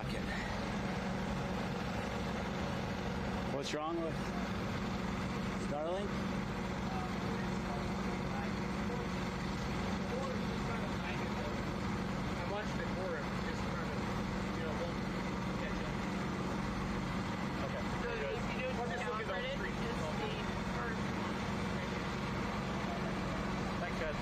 working. What's wrong with Starlink? I watched it for him, just kind of, won't catch up. Okay. So if you do We'll just look at downgrade those it, three. just the first one. Thanks, guys.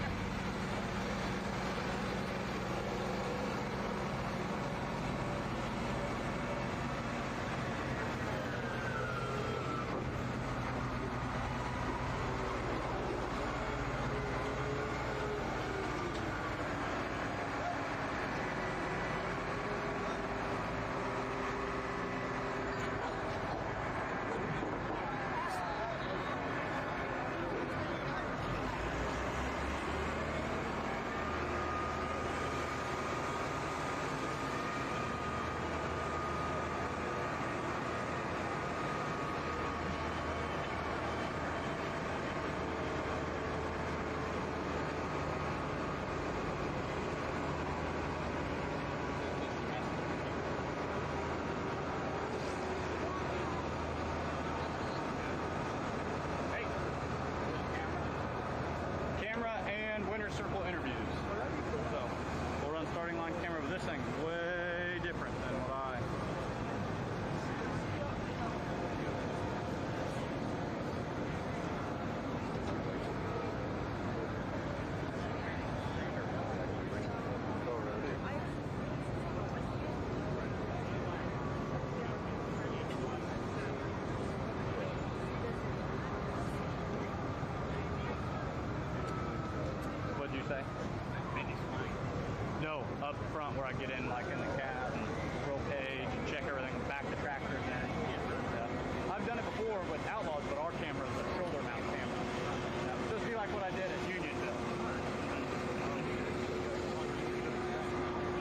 Circle interviews. So we'll run starting line camera, but this thing's way different than what I What'd you say? No, up front where I get in, like in the cab and roll page and check everything back to tractor and then I've done it before with Outlaws, but our camera is a shoulder mount camera. Just be like what I did at Unionville.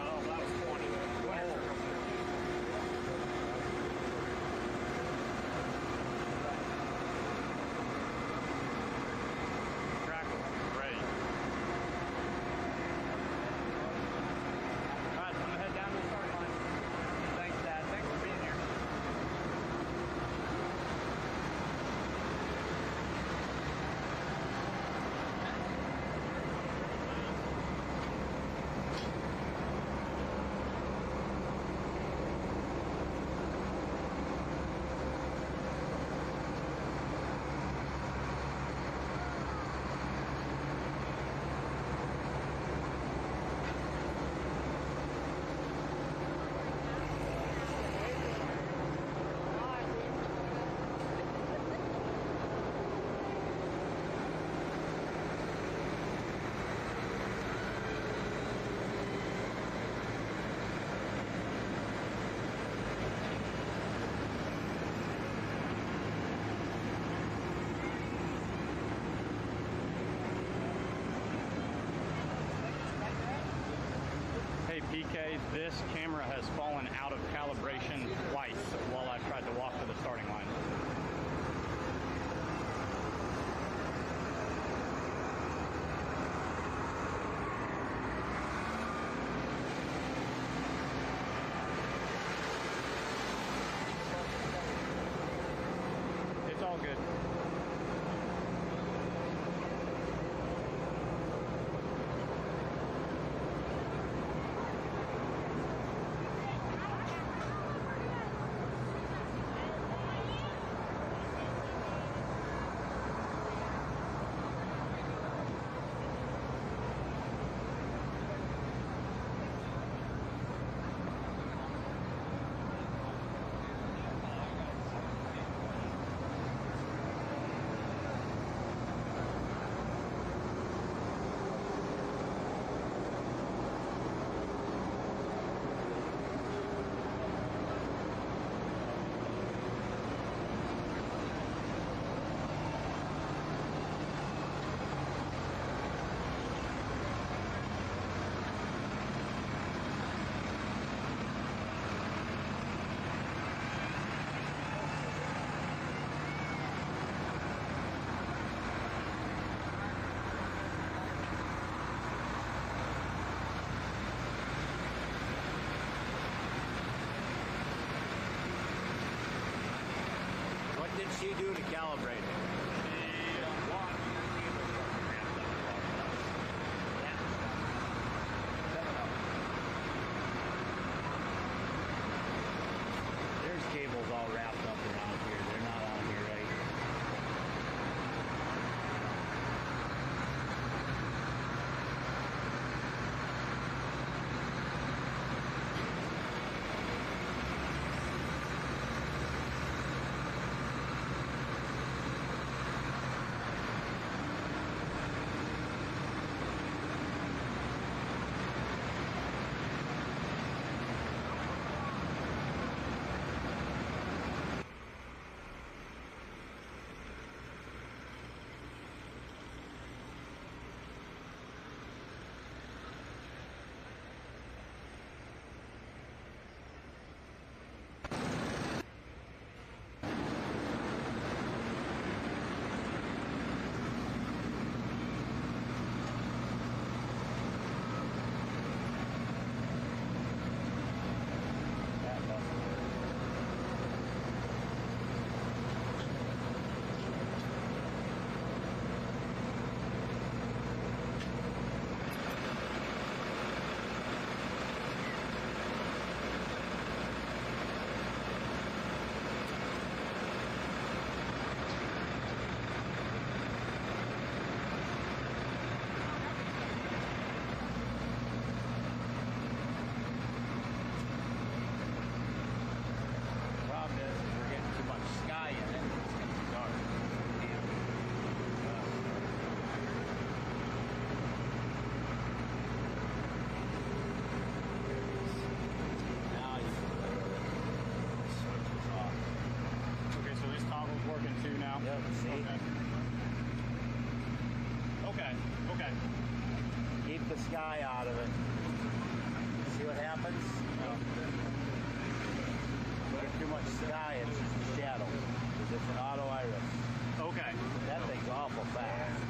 Oh, that was 20. Tractor, great. Alright, I'm gonna head down to the start line. Thanks, Dad. Thanks for being here. Hey PK, this camera has fallen out of calibration twice while I tried to walk to the starting line. It's all good. she do to calibrate it? There's cables all wrapped up around here. They're not on here, right? Problem is we're getting too much sky in it. It's going to be dark. Now you switch this off. Okay, so this toggle's working too now? Yep, see? Okay. Okay. Keep the sky out of it. See what happens? There's too much sky, it's just a shadow. Because it's an auto iris. Okay. That thing's awful fast.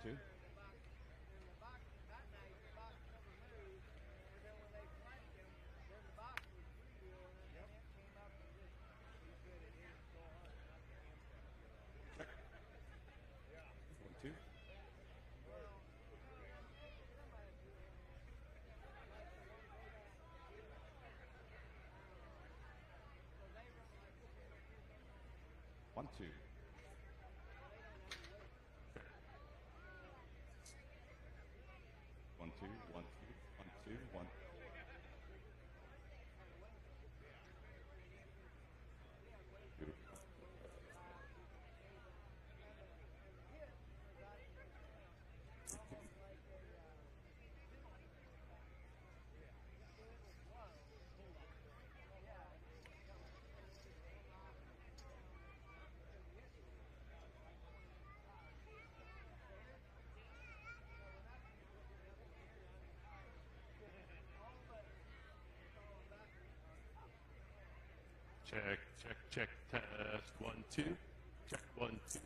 2. Two. One, two. One, two, one, two, one, two, one. Beautiful. Check, check, check, test, 1, 2. Check, 1, 2.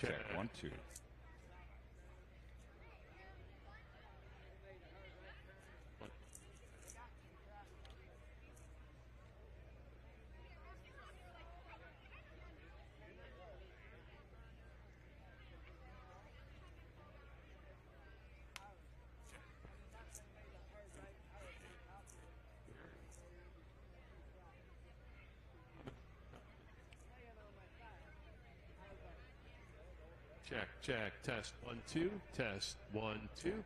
Check, 1, 2. Check, check, test, 1, 2. Test, 1, 2. Check.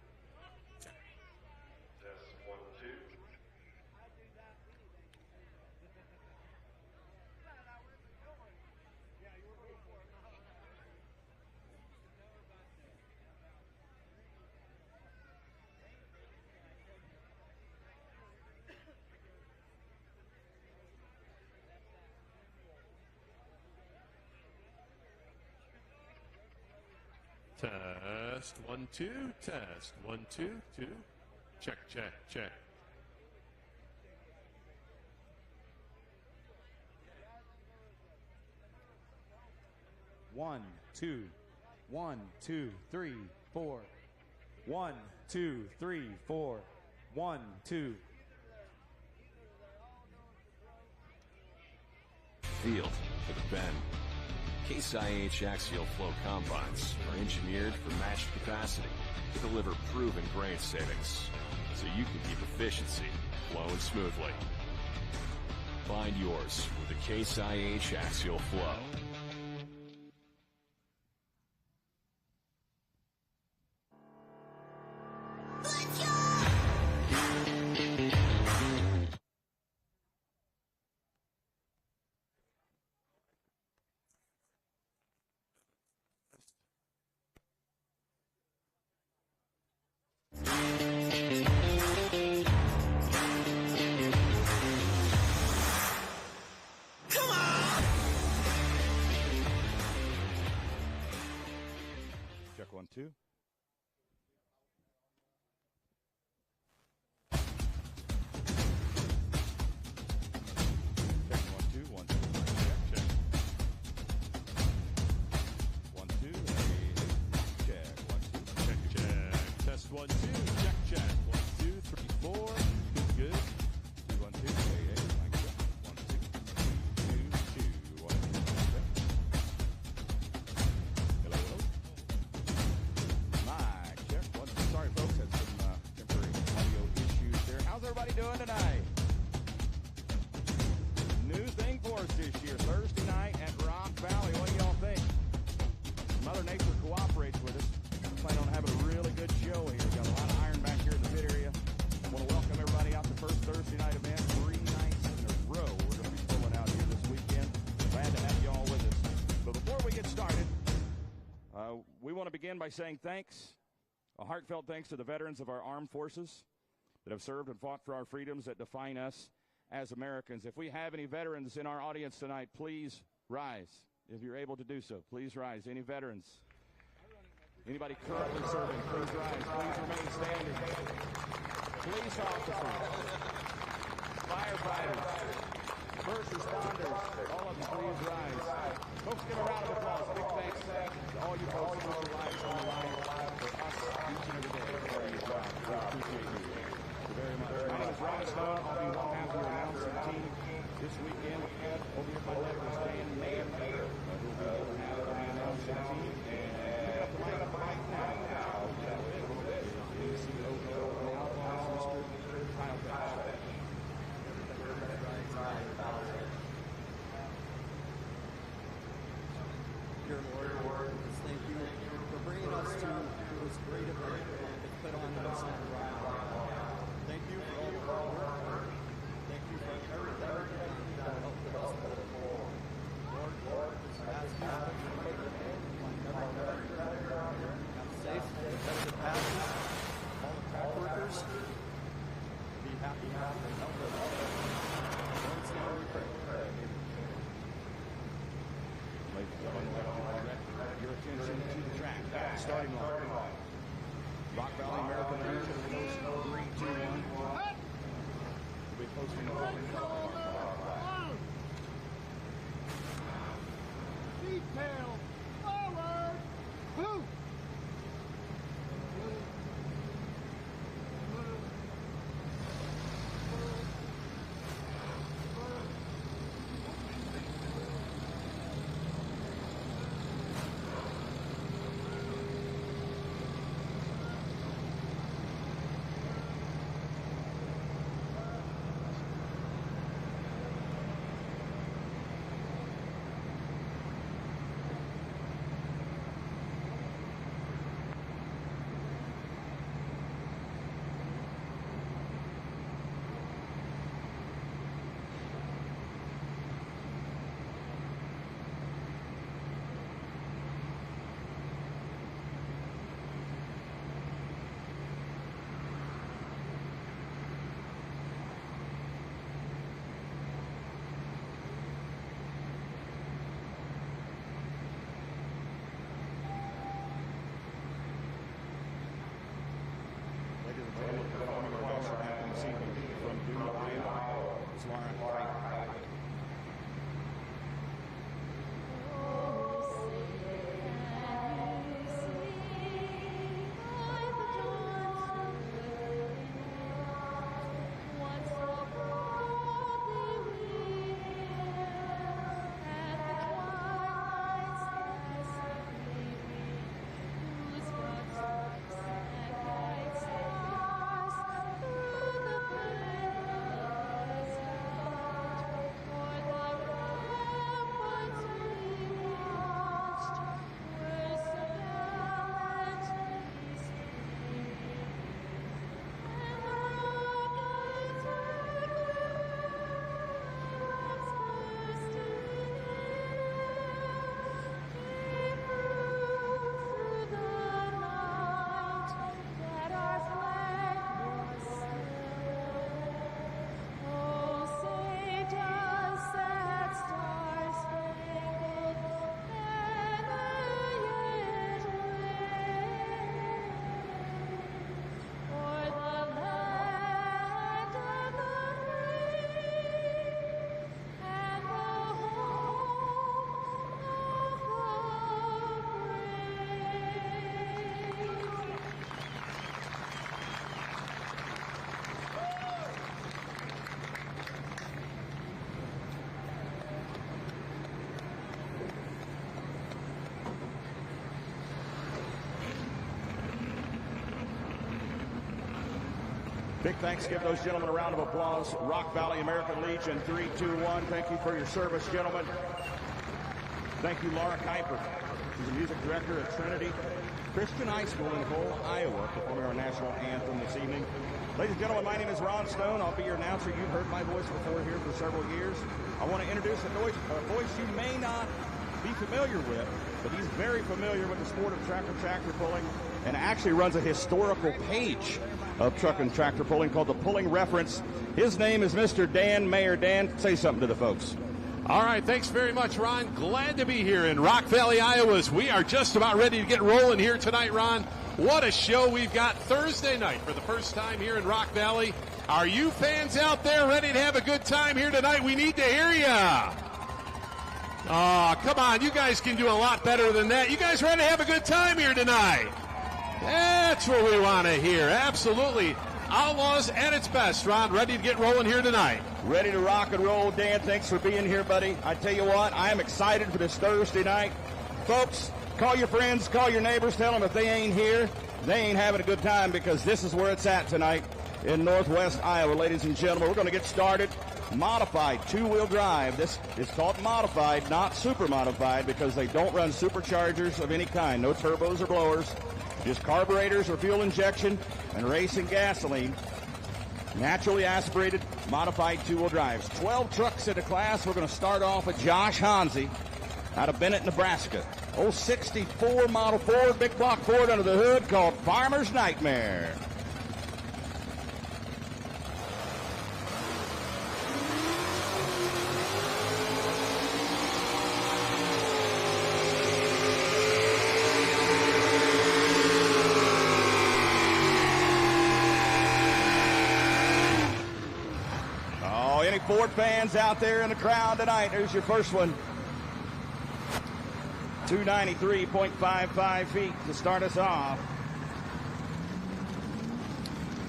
Test, 1, 2. Test, 1, 2, test, 1, 2, 2. Check, check, check. One, two, 1, 2, 3, 4. 1, 2, 3, 4. 1, 2. Field for the bend. Case IH axial flow combines are engineered for matched capacity to deliver proven grain savings, so you can keep efficiency flowing smoothly. Find yours with the Case IH axial flow. Check, 1, 2. Check, 1, 2, 1, 2. Check, check. 1, 2. Hey, check, 1, 2. Check, check, test, 1, 2. Check, check, 1, 2, 3, 4. Good, good. 2, 1, 2. Hey, hey, mic check. 1, 2. 2, 2. 1, 2. Check. Hello, hello. Mic check. 1, 2. Sorry, folks, had some temporary audio issues there. How's everybody doing tonight? New thing for us this year, Thursday night at Rock Valley. What do y'all think? Mother Nature cooperates with us. Plan on having a really good show here. We've got a lot of iron back here in the pit area. I want to welcome everybody out to the first Thursday night event, 3 nights in a row. We're going to be pulling out here this weekend. Glad to have you all with us. But before we get started, we want to begin by saying thanks, a heartfelt thanks to the veterans of our armed forces. that have served and fought for our freedoms that define us as Americans. If we have any veterans in our audience tonight, please rise. If you're able to do so, please rise. Any veterans? Anybody currently serving, please rise. Please remain standing. Police officers, firefighters, first responders, all of you, please rise. Folks, give a round of applause. Big thanks to all you folks who put your lives on the line for us each and every day. We appreciate you. Thank you very much. My name is Ron Stone. I'll be one half of your announcing team this weekend. Over here, my left is Dan Mayer, who will be the other half of the announcing team. And pick up the mic right now. The CEO of the Outlaws, Mr. Kyle Patch. Dear Lord, thank you for bringing us to this great event that's put on this round. Thank you for all your hard work. Thank you for everything that helped us put it forward. Lord, just ask you to make it have safe, effective passes. All the track workers, be happy and healthy. Once now we pray. Ladies and gentlemen, I'd like to direct your attention to the track. Starting line. Rock Valley American Legion post 321. We'll be posting the following. Detail forward. Who? Performing our national anthem this evening from Duke, Iowa. It's Laura Piper. Big thanks. Give those gentlemen a round of applause. Rock Valley American Legion 321. Thank you for your service, gentlemen. Thank you, Laura Kuiper. She's the music director at Trinity Christian High School in Hull, Iowa, performing our national anthem this evening. Ladies and gentlemen, my name is Ron Stone. I'll be your announcer. You've heard my voice before here for several years. I want to introduce a voice you may not be familiar with, but he's very familiar with the sport of tractor pulling and actually runs a historical page of truck and tractor pulling called the Pulling Reference. His name is Mr. Dan Mayer. Dan, say something to the folks. All right, thanks very much, Ron. Glad to be here in Rock Valley, Iowa. We are just about ready to get rolling here tonight, Ron. What a show we've got Thursday night for the first time here in Rock Valley. Are you fans out there ready to have a good time here tonight? We need to hear ya. Oh, come on. You guys can do a lot better than that. You guys ready to have a good time here tonight? That's what we want to hear. Absolutely. Outlaws at its best, Ron. Ready to get rolling here tonight. Ready to rock and roll. Dan, thanks for being here, buddy. I tell you what, I am excited for this Thursday night. Folks, call your friends, call your neighbors, tell them if they ain't here, they ain't having a good time, because this is where it's at tonight in Northwest Iowa, ladies and gentlemen. We're going to get started. Modified two-wheel drive. This is called modified, not super modified, because they don't run superchargers of any kind. No turbos or blowers. Just carburetors or fuel injection and racing gasoline. Naturally aspirated, modified two-wheel drives. 12 trucks in the class. We're going to start off with Josh Hansi out of Bennett, Nebraska. 64 model Ford, big block Ford under the hood called Farmer's Nightmare. Any Ford fans out there in the crowd tonight? Here's your first one. 293.55 feet to start us off.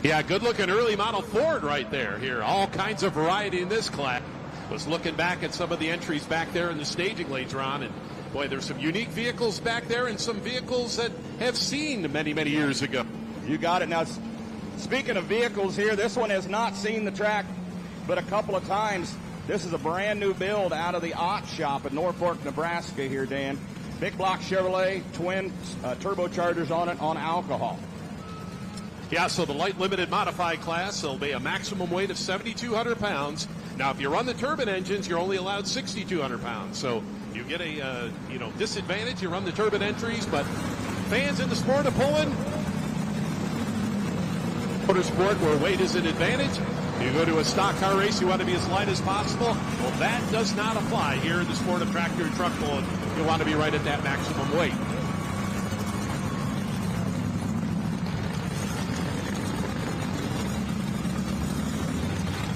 Yeah, good-looking early model Ford right there here. All kinds of variety in this class. Was looking back at some of the entries back there in the staging lanes, Ron, and boy, there's some unique vehicles back there and some vehicles that have seen many, many years ago. You got it. Now, speaking of vehicles here, this one has not seen the track but a couple of times. This is a brand new build out of the Ott shop in Norfolk, Nebraska here, Dan. Big block Chevrolet, twin turbochargers on it on alcohol. Yeah, so the light limited modified class, there'll be a maximum weight of 7,200 pounds. Now, if you run the turbine engines, you're only allowed 6,200 pounds. So you get a disadvantage. You run the turbine entries, but fans in the sport of pulling, motorsport where weight is an advantage. You go to a stock car race, you want to be as light as possible. Well, that does not apply here in the sport of tractor and truck pulling. You want to be right at that maximum weight.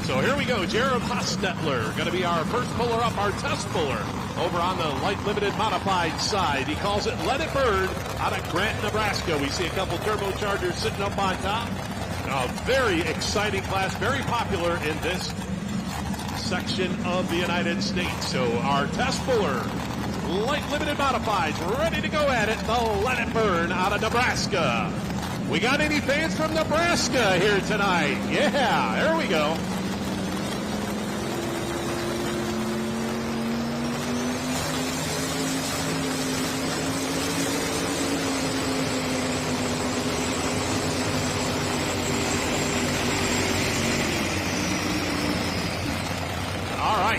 So here we go. Jared Hostetler going to be our first puller up, our test puller over on the light limited modified side. He calls it Let It Burn out of Grant, Nebraska. We see a couple turbochargers sitting up on top. A very exciting class, very popular in this section of the United States. So our test puller, light limited modifieds, ready to go at it. The Let It Burn out of Nebraska. We got any fans from Nebraska here tonight? Yeah, there we go.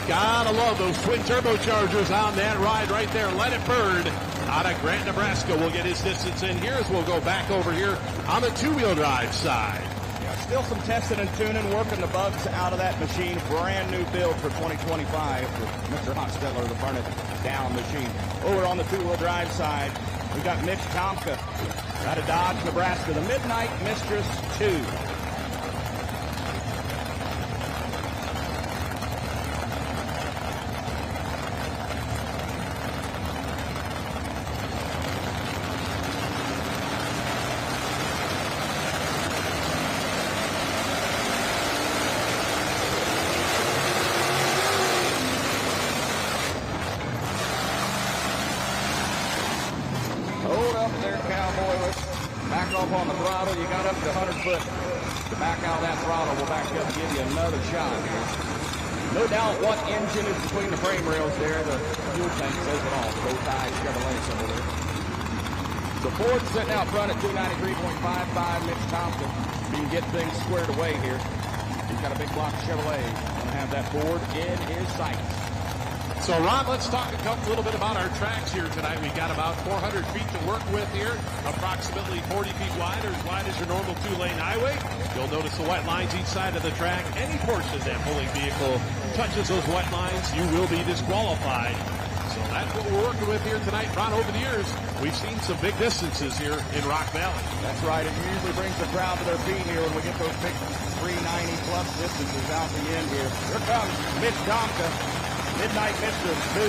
Gotta love those twin turbochargers on that ride right there. Let It Burn out of Grant, Nebraska. We'll get his distance in here as we'll go back over here on the two-wheel drive side. Yeah, still some testing and tuning, working the bugs out of that machine. Brand new build for 2025 for Mr. Hostetler, the burn it down machine. Over on the two-wheel drive side, we got Mitch Tomka out of Dodge, Nebraska, the Midnight Mistress 2. On the throttle, you got up to 100 foot to back out that throttle. We'll back up and give you another shot here. No doubt what engine is between the frame rails there. The fuel tank says it all. Bow tie Chevrolet over there. So Ford sitting out front at 293.55. Mitch Thompson. You can get things squared away here. He's got a big block Chevrolet. Going to have that Ford in his sights. So, Ron, let's talk a little bit about our tracks here tonight. We've got about 400 feet to work with here, approximately 40 feet wide, or as wide as your normal two-lane highway. You'll notice the white lines each side of the track. Any portion of that pulling vehicle touches those white lines, you will be disqualified. So that's what we're working with here tonight. Ron, over the years, we've seen some big distances here in Rock Valley. That's right. It usually brings the crowd to their feet here when we get those big 390-plus distances out the end here. Here comes Mitch Domka. Midnight Mistress 2.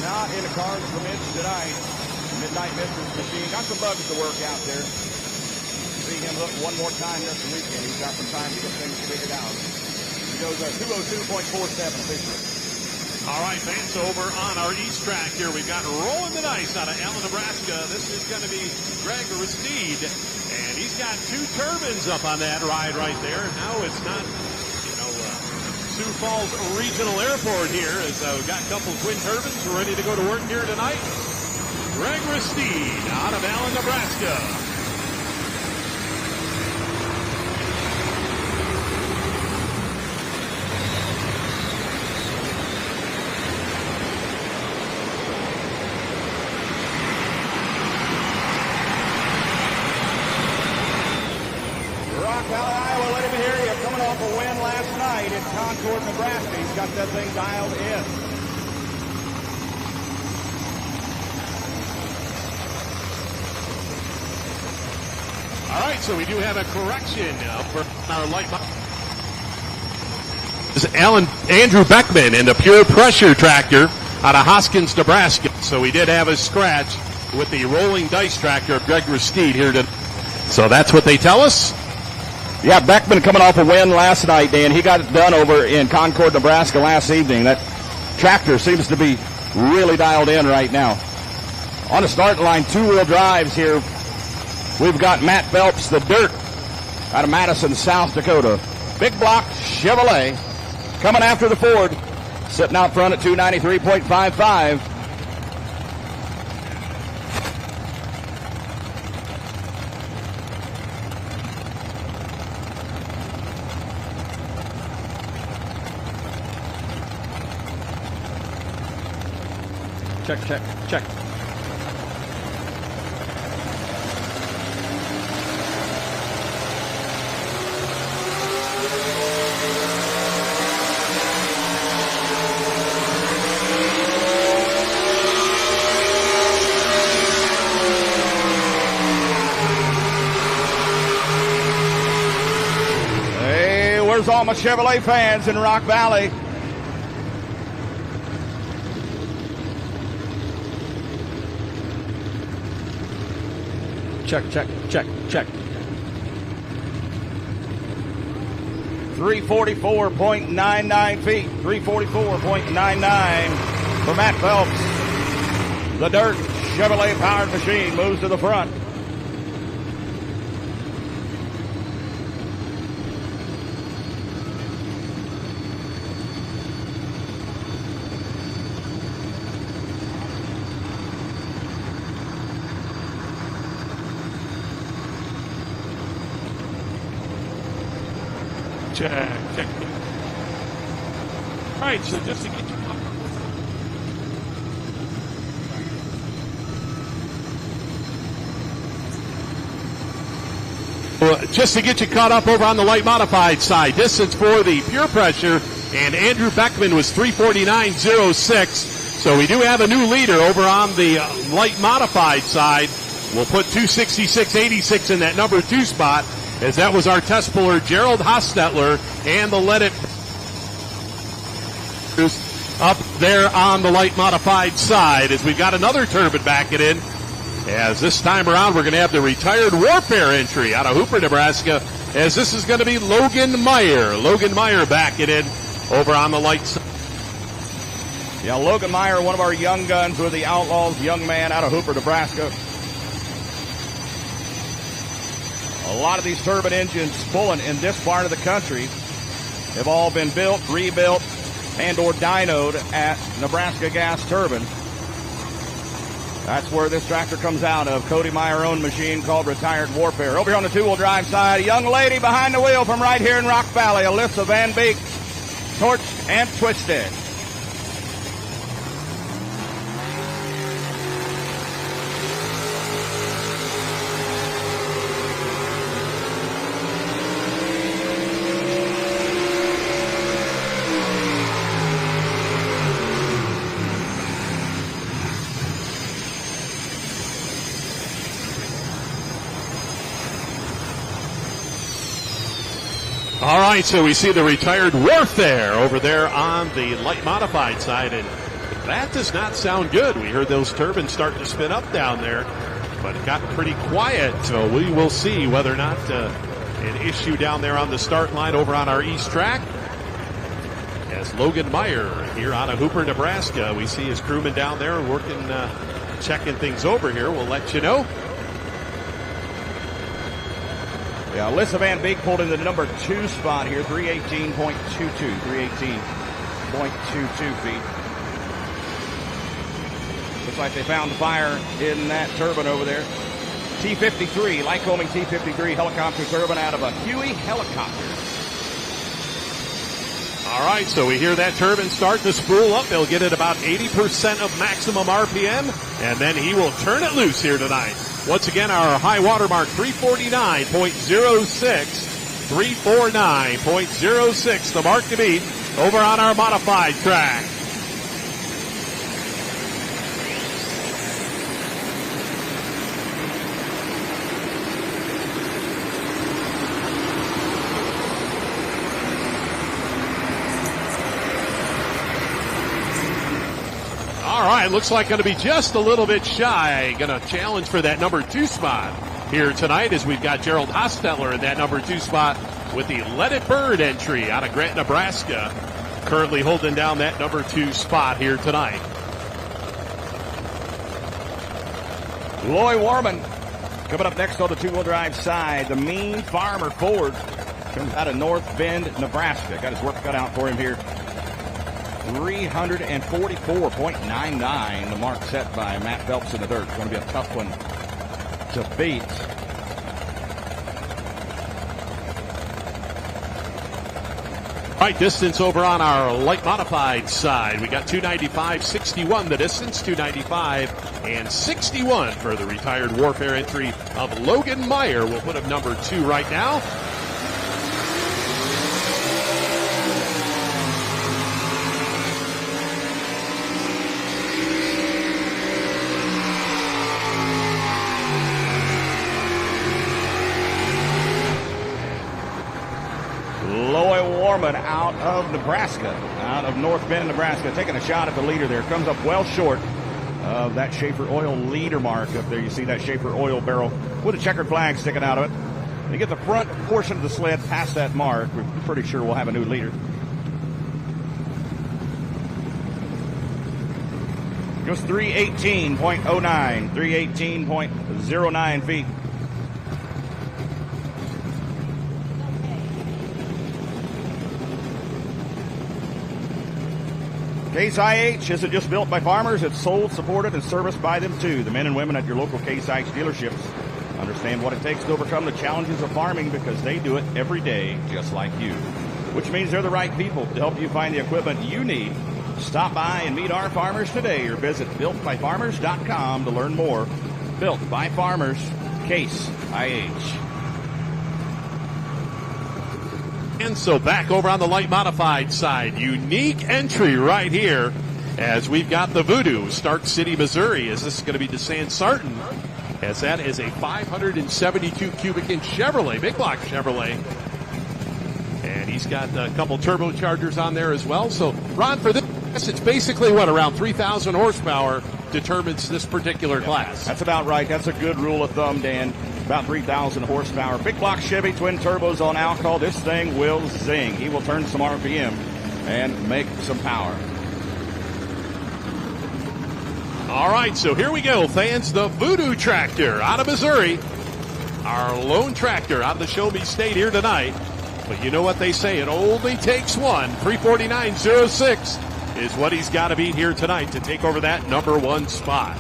Not in the cards for Mitch tonight. Midnight Mistress machine. Got some bugs to work out there. See him look one more time this weekend. He's got some time to get things figured out. He goes 202.47 officially. All right, fans, over on our east track here, we've got Rolling the Dice out of Allen, Nebraska. This is going to be Greg Ristede, and he's got two turbines up on that ride right there. Now it's not, Sioux Falls Regional Airport here. As we've got a couple twin turbines ready to go to work here tonight. Greg Ristede out of Allen, Nebraska. Rock Valley, Iowa, let him hear you. Coming off a win last night in Concord, Nebraska. He's got that thing dialed in. All right, so we do have a correction for our light. This is Andrew Beckman in the Pure Pressure tractor out of Hoskins, Nebraska. So we did have a scratch with the Rolling Dice tractor of Greg Ristede here today. So that's what they tell us. Yeah, Beckman coming off a win last night, Dan. He got it done over in Concord, Nebraska last evening. That tractor seems to be really dialed in right now. On the starting line, two-wheel drives here. We've got Matt Phelps, the Dirt, out of Madison, South Dakota. Big block Chevrolet coming after the Ford, sitting out front at 293.55. Check, check, check. Hey, where's all my Chevrolet fans in Rock Valley? Check, check, check, check. 344.99 feet. 344.99 for Matt Phelps. The Dirt Chevrolet powered machine moves to the front. Check, check. All right, so just to get you caught up over on the light modified side, distance for the Pure Pressure, and Andrew Beckman was 349.06. So we do have a new leader over on the light modified side. We'll put 266.86 in that number 2 spot, as that was our test puller, Gerald Hostetler, and the Let It up there on the light modified side, as we've got another turbine backing in. As this time around, we're going to have the retired Warfare entry out of Hooper, Nebraska, as this is going to be Logan Meyer. Logan Meyer backing in over on the light side. Yeah, Logan Meyer, one of our young guns with the Outlaws, young man out of Hooper, Nebraska. A lot of these turbine engines pulling in this part of the country have all been built, rebuilt, and or dynoed at Nebraska Gas Turbine. That's where this tractor comes out of. Cody Meyer-owned machine called Retired Warfare. Over here on the two-wheel drive side, a young lady behind the wheel from right here in Rock Valley, Alyssa Van Beek, torched and twisted. All right, so we see the Retired Warfare over there on the light modified side, and that does not sound good. We heard those turbines starting to spin up down there, but it got pretty quiet, so we will see whether or not an issue down there on the start line over on our east track. As Logan Meyer here out of Hooper, Nebraska, we see his crewman down there working, checking things over here. We'll let you know. Yeah, Alyssa Van Beek pulled in the number 2 spot here, 318.22 feet. Looks like they found fire in that turbine over there. T-53, Lycoming T-53 helicopter turbine out of a Huey helicopter. All right, so we hear that turbine start to spool up. They'll get it about 80% of maximum RPM, and then he will turn it loose here tonight. Once again, our high water mark, 349.06, 349.06, the mark to beat over on our modified track. All right, looks like going to be just a little bit shy. Going to challenge for that number 2 spot here tonight as we've got Gerald Hostetler in that number 2 spot with the Let It Bird entry out of Grant, Nebraska. Currently holding down that number 2 spot here tonight. Loy Warman coming up next on the two-wheel drive side. The Mean Farmer Ford comes out of North Bend, Nebraska. Got his work cut out for him here. 344.99, the mark set by Matt Phelps in the dirt. It's going to be a tough one to beat. Right, distance over on our light modified side. We got 295.61 the distance, 295 and 61 for the Retired Warfare entry of Logan Meyer. We'll put him number 2 right now. Warman out of Nebraska, out of North Bend, Nebraska, taking a shot at the leader there. Comes up well short of that Schaefer Oil leader mark up there. You see that Schaefer Oil barrel with a checkered flag sticking out of it. You get the front portion of the sled past that mark, we're pretty sure we'll have a new leader. Goes 318.09, 318.09 feet. Case IH isn't just built by farmers, it's sold, supported, and serviced by them too. The men and women at your local Case IH dealerships understand what it takes to overcome the challenges of farming because they do it every day just like you. Which means they're the right people to help you find the equipment you need. Stop by and meet our farmers today or visit builtbyfarmers.com to learn more. Built by Farmers, Case IH. And so back over on the light modified side, unique entry right here as we've got the Voodoo, Stark City, Missouri, as this is going to be DeSanne Sarton, as that is a 572 cubic inch Chevrolet, big block Chevrolet. And he's got a couple turbochargers on there as well. So Ron, for this, it's basically what, around 3,000 horsepower determines this particular class. That's about right. That's a good rule of thumb, Dan. About 3,000 horsepower. Big block Chevy, twin turbos on alcohol. This thing will zing. He will turn some RPM and make some power. All right, so here we go, fans. The Voodoo tractor out of Missouri. our lone tractor out of the Show Me State here tonight. But you know what they say, it only takes one. 349.06 is what he's got to beat here tonight to take over that number one spot.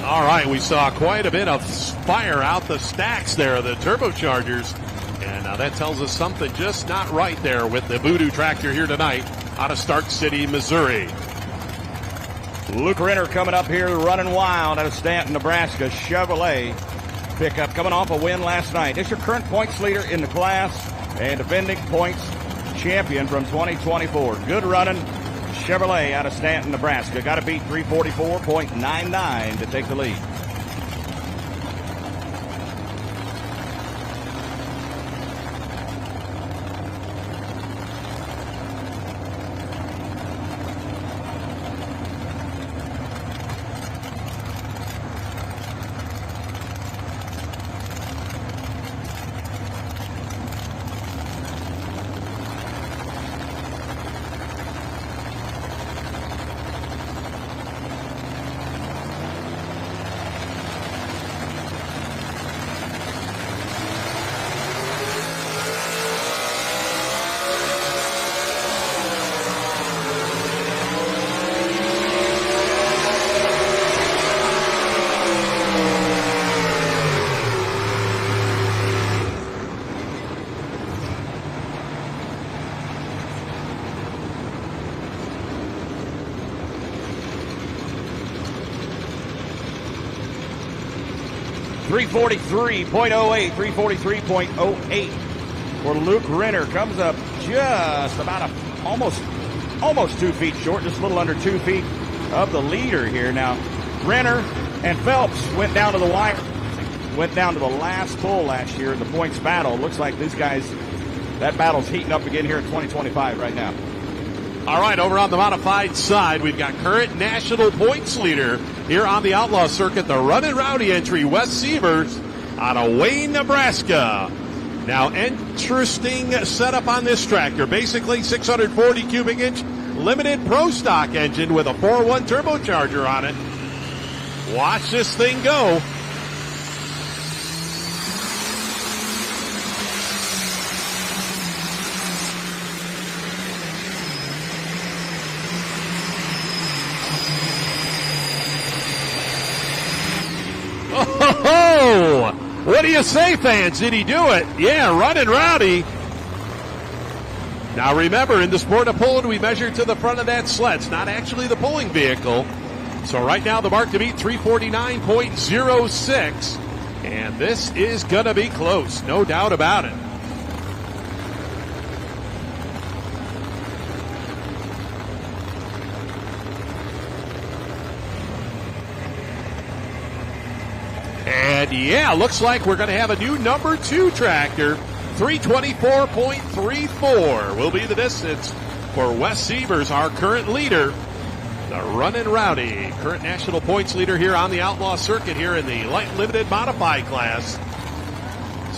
All right, we saw quite a bit of fire out the stacks there, the turbochargers. And that tells us something just not right there with the Voodoo tractor here tonight out of Stark City, Missouri. Luke Renner coming up here running wild out of Stanton, Nebraska. Chevrolet pickup coming off a win last night. It's your current points leader in the class and defending points champion from 2024. Good running. Chevrolet out of Stanton, Nebraska. Got to beat 344.99 to take the lead. .08, 343.08 for Luke Renner. Comes up just about almost 2 feet short, just a little under 2 feet of the leader here. Now, Renner and Phelps went down to the wire, went down to the last pull last year in the points battle. Looks like these guys, that battle's heating up again here in 2025 right now. All right, over on the modified side, we've got current national points leader here on the Outlaw Circuit, the Runnin' Rowdy entry, Wes Sievers out of Wayne, Nebraska. Now, interesting setup on this tractor. Basically, 640 cubic inch limited pro stock engine with a 4.1 turbocharger on it. Watch this thing go. Oh, what do you say, fans? Did he do it? Yeah, Runnin' Rowdy. Now remember, in the sport of pulling, we measure to the front of that sled. It's not actually the pulling vehicle. So right now the mark to beat 349.06. And this is going to be close, no doubt about it. And yeah, looks like we're going to have a new number 2 tractor. 324.34 will be the distance for Wes Sievers, our current leader. The Runnin' Rowdy, current national points leader here on the Outlaw Circuit here in the light limited modified class.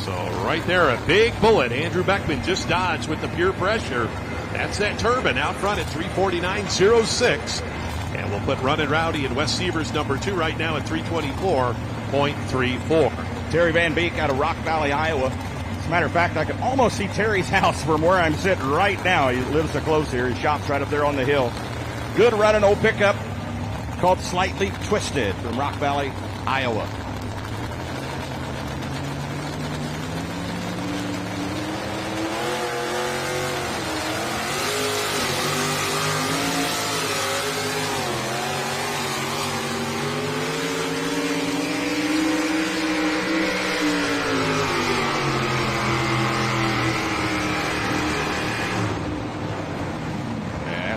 So right there, a big bullet. Andrew Beckman just dodged with the pure pressure. That's that turbine out front at 349.06. And we'll put Runnin' Rowdy and Wes Sievers number 2 right now at 324.34. Terry Van Beek out of Rock Valley, Iowa. As a matter of fact, I can almost see Terry's house from where I'm sitting right now. He lives so close here. His shop's right up there on the hill. Good running old pickup called Slightly Twisted from Rock Valley, Iowa.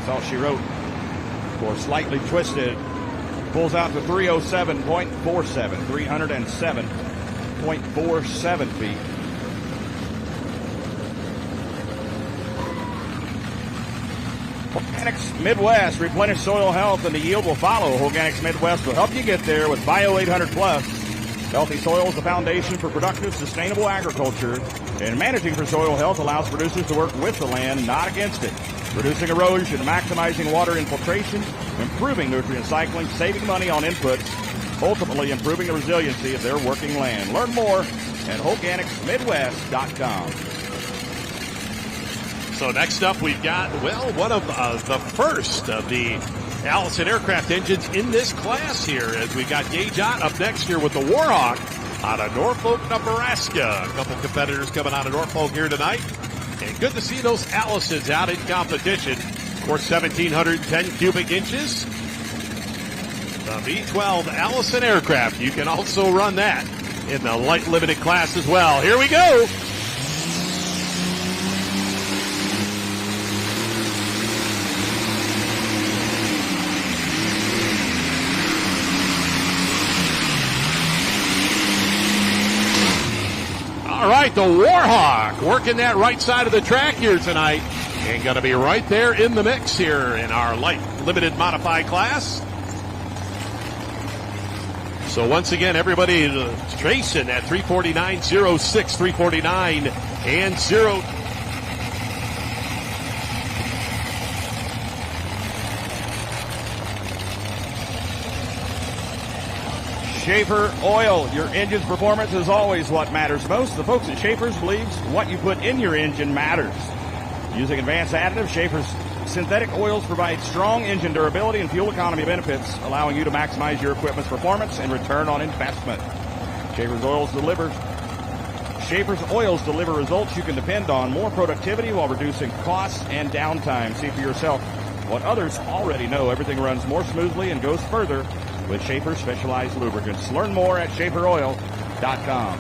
All she wrote for Slightly Twisted. Pulls out to 307.47, 307.47 feet. Organics Midwest, replenish soil health and the yield will follow. Organics Midwest will help you get there with Bio 800 Plus. Healthy soil is the foundation for productive, sustainable agriculture. And managing for soil health allows producers to work with the land, not against it. Reducing erosion, maximizing water infiltration, improving nutrient cycling, saving money on inputs, ultimately improving the resiliency of their working land. Learn more at organicsmidwest.com. So next up, we've got, well, one of the first of the Allison aircraft engines in this class here, as we've got Gage Ott up next here with the Warhawk out of Norfolk, Nebraska. A couple competitors coming out of Norfolk here tonight. And good to see those Allisons out in competition. Of course, 1,710 cubic inches. The V-12 Allison aircraft. You can also run that in the light limited class as well. Here we go. All right, the Warhawk working that right side of the track here tonight and going to be right there in the mix here in our light limited modified class. So once again, everybody chasing at 349.06, 349 and 0. Schaefer Oil, your engine's performance is always what matters most. The folks at Schaefer's believes what you put in your engine matters. Using advanced additives, Schaefer's synthetic oils provide strong engine durability and fuel economy benefits, allowing you to maximize your equipment's performance and return on investment. Schaefer's oils deliver results you can depend on, more productivity while reducing costs and downtime. See for yourself what others already know. Everything runs more smoothly and goes further with Schaefer's specialized lubricants. Learn more at SchaeferOil.com.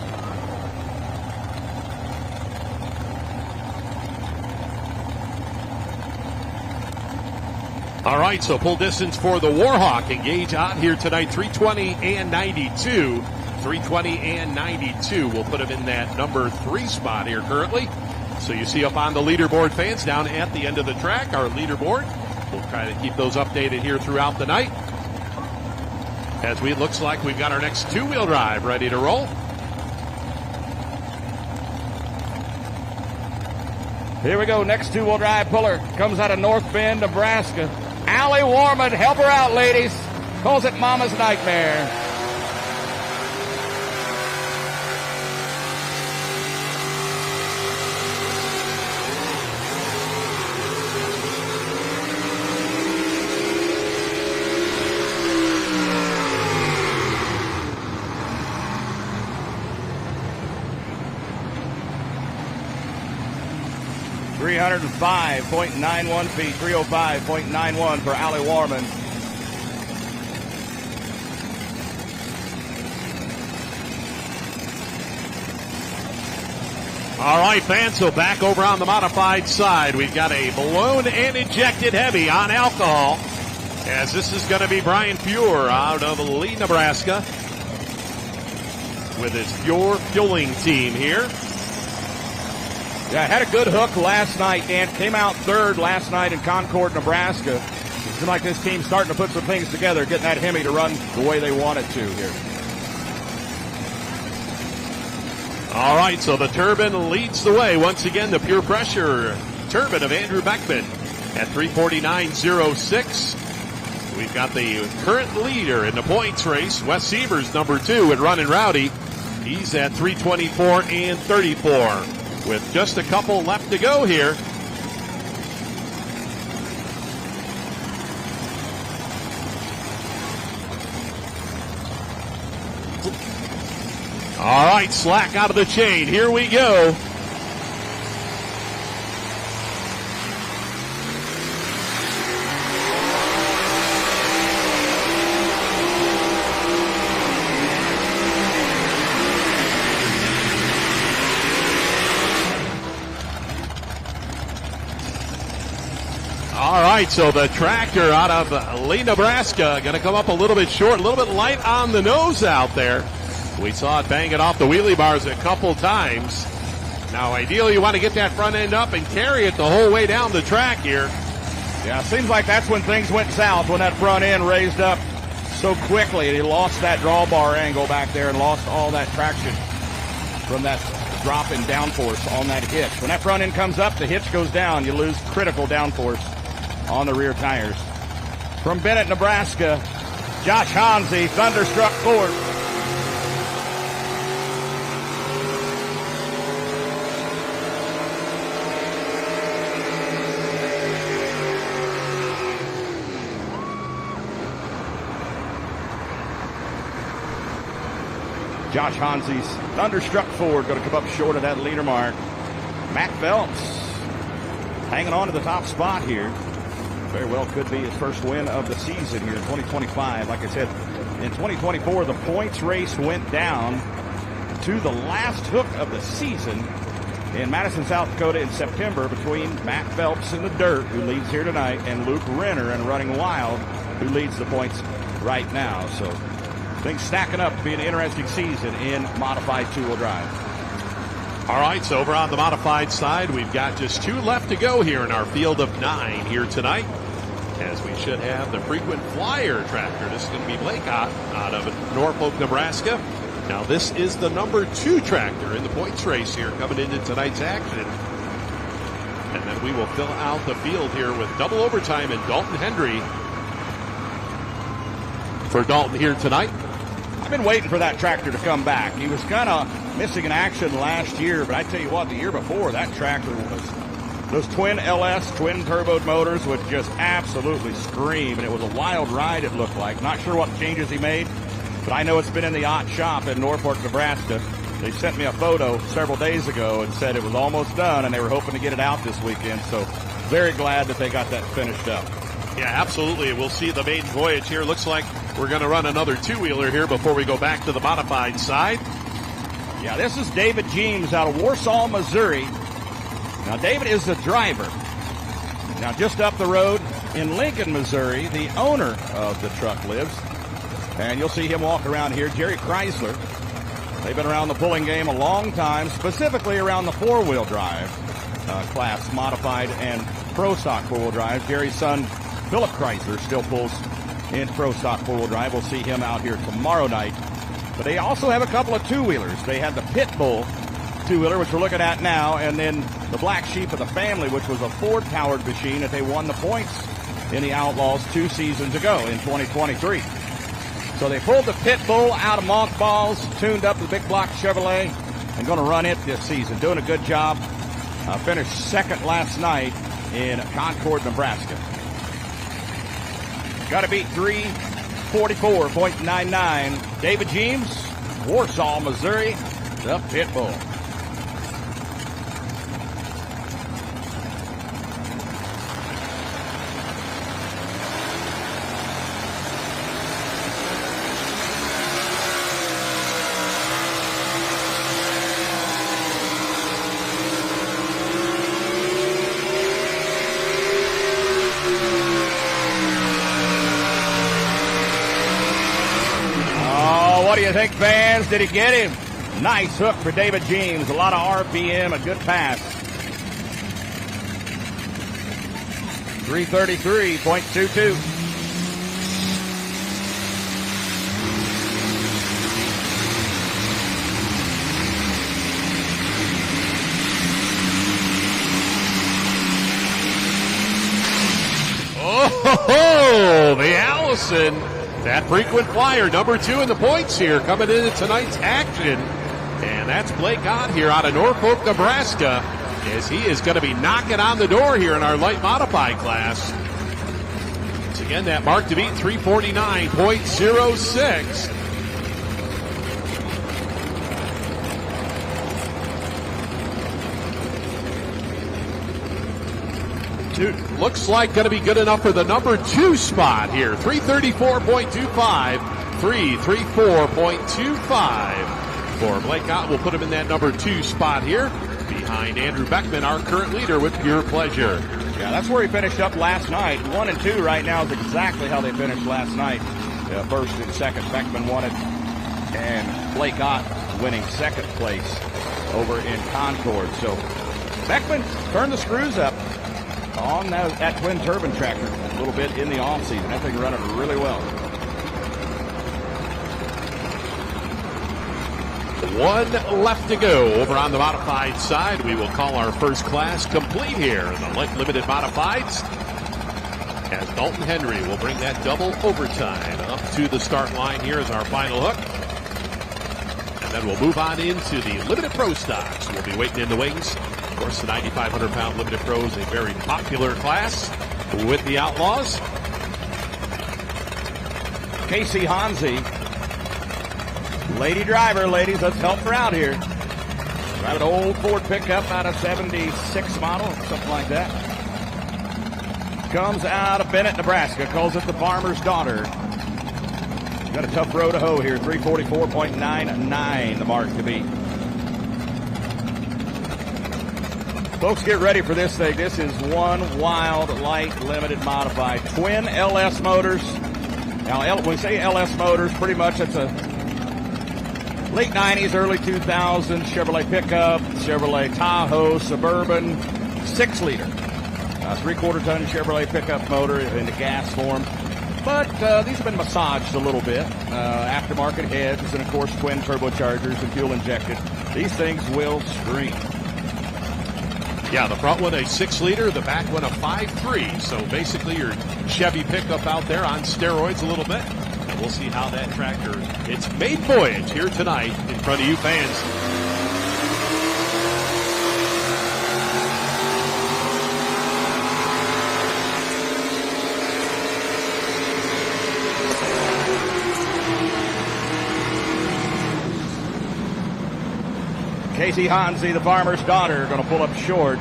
All right, so full distance for the Warhawk. Engage out here tonight, 320 and 92. 320 and 92. We'll put him in that number 3 spot here currently. So you see up on the leaderboard, fans, down at the end of the track, our leaderboard. We'll try to keep those updated here throughout the night. As we looks like we've got our next two-wheel drive ready to roll. Here we go. Next two-wheel drive puller comes out of North Bend, Nebraska. Allie Warman, help her out, ladies. Calls it Mama's Nightmare. .91 feet, 305.91 for Allie Warman. All right, fans, so back over on the modified side, we've got a blown and injected heavy on alcohol, as this is going to be Brian Fuhr out of Lee, Nebraska, with his Fuhr Fueling team here. Yeah, had a good hook last night, Dan. Came out third last night in Concord, Nebraska. It seems like this team's starting to put some things together, getting that Hemi to run the way they want it to here. All right, so the turbine leads the way. Once again, the pure pressure turbine of Andrew Beckman at 349.06. We've got the current leader in the points race, Wes Sievers, number 2 at Runnin' Rowdy. He's at 324 and 34. With just a couple left to go here. All right, slack out of the chain. Here we go. All right, so the tractor out of Lee, Nebraska, going to come up a little bit short, a little bit light on the nose out there. We saw it bang it off the wheelie bars a couple times. Now, ideally, you want to get that front end up and carry it the whole way down the track here. Yeah, it seems like that's when things went south, when that front end raised up so quickly. He lost that drawbar angle back there and lost all that traction from that drop in downforce on that hitch. When that front end comes up, the hitch goes down. You lose critical downforce on the rear tires. From Bennett, Nebraska, Josh Hansi, Thunderstruck Ford. Josh Hansi's Thunderstruck Ford going to come up short of that leader mark. Matt Phelps hanging on to the top spot here. Very well could be his first win of the season here in 2025. Like I said, in 2024, the points race went down to the last hook of the season in Madison, South Dakota in September between Matt Phelps in the dirt, who leads here tonight, and Luke Renner and Running Wild, who leads the points right now. So things stacking up to be an interesting season in modified two-wheel drive. All right, so over on the modified side, we've got just 2 left to go here in our field of 9 here tonight, as we should have the frequent flyer tractor. This is going to be Blake out of Norfolk, Nebraska. Now, this is the number 2 tractor in the points race here coming into tonight's action. And then we will fill out the field here with double overtime and Dalton Hendry for Dalton here tonight. I've been waiting for that tractor to come back. He was kind of missing in action last year, but I tell you what, the year before, that tractor was, those twin LS, twin turbo motors would just absolutely scream, and it was a wild ride, it looked like. Not sure what changes he made, but I know it's been in the yacht shop in Norfolk, Nebraska. They sent me a photo several days ago and said it was almost done, and they were hoping to get it out this weekend, so very glad that they got that finished up. Yeah, absolutely. We'll see the maiden voyage here. Looks like we're going to run another two-wheeler here before we go back to the modified side. Yeah, this is David Jeems out of Warsaw, Missouri. Now, David is the driver. Now, just up the road in Lincoln, Missouri, the owner of the truck lives. And you'll see him walk around here, Jerry Chrysler. They've been around the pulling game a long time, specifically around the four-wheel drive class, modified and pro stock four-wheel drive. Jerry's son, Philip Chrysler, still pulls in pro stock four-wheel drive. We'll see him out here tomorrow night. But they also have a couple of two-wheelers. They had the Pitbull two-wheeler, which we're looking at now, and then the black sheep of the family, which was a Ford-powered machine that they won the points in the Outlaws 2 seasons ago in 2023. So they pulled the Pitbull out of mothballs, tuned up the big block Chevrolet, and going to run it this season. Doing a good job. Finished second last night in Concord, Nebraska. Got to beat 3:44.99. David Jeems, Warsaw, Missouri, the Pitbull. What do you think, fans? Did he get him? Nice hook for David Jeems. A lot of RPM, a good pass. 333.22. Oh, the Allison. That frequent flyer, number 2 in the points here, coming into tonight's action. And that's Blake Ott here out of Norfolk, Nebraska, as he is going to be knocking on the door here in our light modified class. Once again, that mark to beat, 349.06. Looks like going to be good enough for the number 2 spot here. 334.25, 334.25 for Blake Ott. We'll put him in that number 2 spot here behind Andrew Beckman, our current leader with Pure Pleasure. Yeah, that's where he finished up last night. 1 and 2 right now is exactly how they finished last night. First and second, Beckman won it, and Blake Ott winning second place over in Concord. So Beckman turned the screws up. on that twin turbine tractor a little bit in the off season. That thing running really well. One left to go over on the modified side. We will call our first class complete here in the light limited modifieds, as Dalton Henry will bring that double overtime up to the start line here as our final hook. And then we'll move on into the limited pro stocks. We'll be waiting in the wings. Of course, the 9,500-pound limited pro is a very popular class with the Outlaws. Casey Hansi, lady driver, ladies, let's help her out here. Drive an old Ford pickup out of 76 model, something like that. Comes out of Bennett, Nebraska, calls it the farmer's daughter. Got a tough row to hoe here, 344.99 the mark to beat. Folks, get ready for this thing. This is one wild, light, limited modified. Twin LS motors. Now, when we say LS motors, pretty much it's a late 90s, early 2000s Chevrolet pickup, Chevrolet Tahoe, Suburban, 6-liter. 3/4 ton Chevrolet pickup motor in the gas form. But these have been massaged a little bit. Aftermarket heads and, of course, twin turbochargers and fuel injected. These things will scream. Yeah, the front one a 6-liter, the back one a 5.3. So basically your Chevy pickup out there on steroids a little bit. And we'll see how that tractor, its maiden voyage here tonight in front of you fans. Casey Hansi, the farmer's daughter, going to pull up short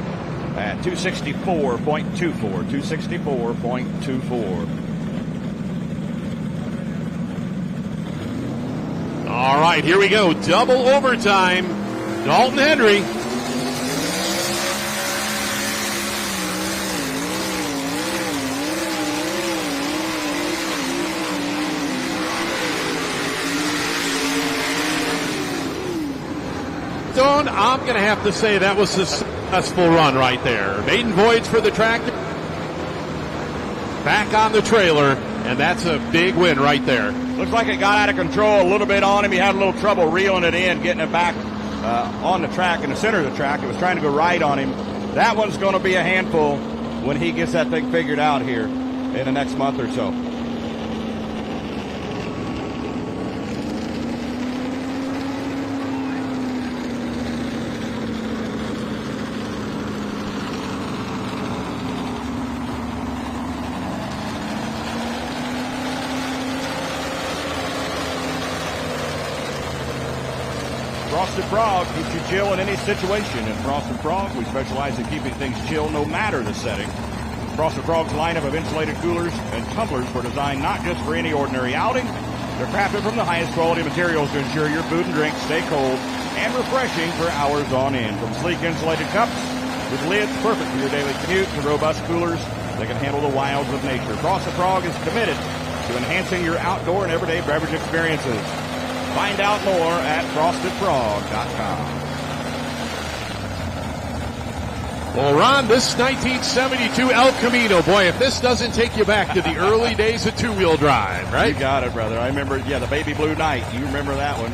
at 264.24. 264.24. All right, here we go. Double overtime. Dalton Henry. I'm going to have to say that was a successful run right there. Maiden voyage for the tractor. Back on the trailer, and that's a big win right there. Looks like it got out of control a little bit on him. He had a little trouble reeling it in, getting it back on the track, in the center of the track. It was trying to go right on him. That one's going to be a handful when he gets that thing figured out here in the next month or so. Frosted Frog keeps you chill in any situation. In Frosted Frog, we specialize in keeping things chill no matter the setting. Frosted Frog's lineup of insulated coolers and tumblers were designed not just for any ordinary outing. They're crafted from the highest quality materials to ensure your food and drink stay cold and refreshing for hours on end. From sleek insulated cups with lids perfect for your daily commute to robust coolers that can handle the wilds of nature. Frosted Frog is committed to enhancing your outdoor and everyday beverage experiences. Find out more at frostedfrog.com. Well, Ron, this 1972 El Camino, boy, if this doesn't take you back to the early days of two-wheel drive, right? You got it, brother. I remember, the Baby Blue Night. You remember that one.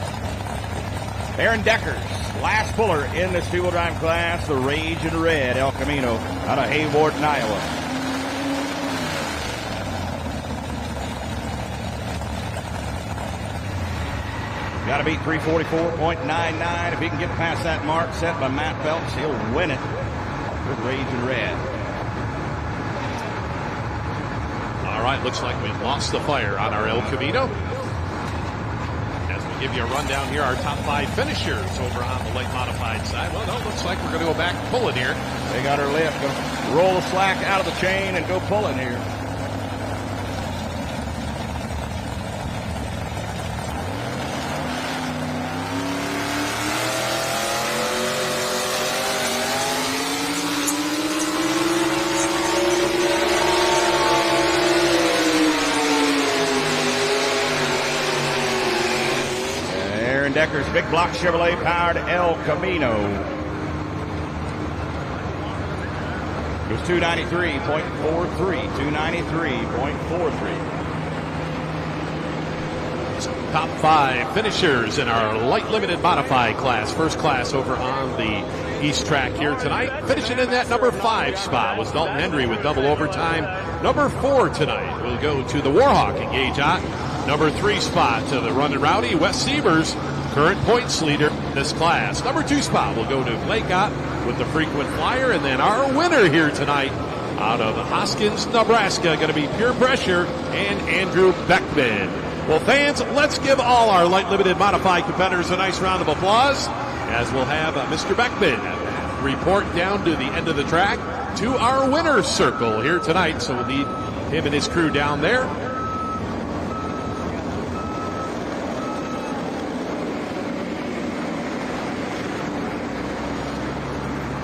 Aaron Decker's last puller in this two-wheel drive class, the Rage in Red El Camino out of Haywarden, Iowa. Got to beat 344.99. If he can get past that mark set by Matt Phelps, he'll win it with Rage in Red. All right, looks like we've lost the fire on our El Camino. As we give you a rundown here, our top 5 finishers over on the light modified side. Well, no, looks like we're going to go back pulling here. They got her lift. Gonna roll the slack out of the chain and go pulling here. Decker's big block Chevrolet powered El Camino. It was 293.43. 293.43. Top 5 finishers in our light limited modified class. First class over on the East track here tonight. Finishing in that number 5 spot was Dalton Henry with double overtime. Number 4 tonight will go to the Warhawk and Gage Ott. Number 3 spot to the Running Rowdy, Wes Sievers, current points leader in this class. Number 2 spot will go to Blake Ott with the frequent flyer. And then our winner here tonight out of Hoskins, Nebraska, going to be Pure Pressure and Andrew Beckman. Well, fans, let's give all our light limited modified competitors a nice round of applause as we'll have Mr. Beckman report down to the end of the track to our winner's circle here tonight. So we'll need him and his crew down there.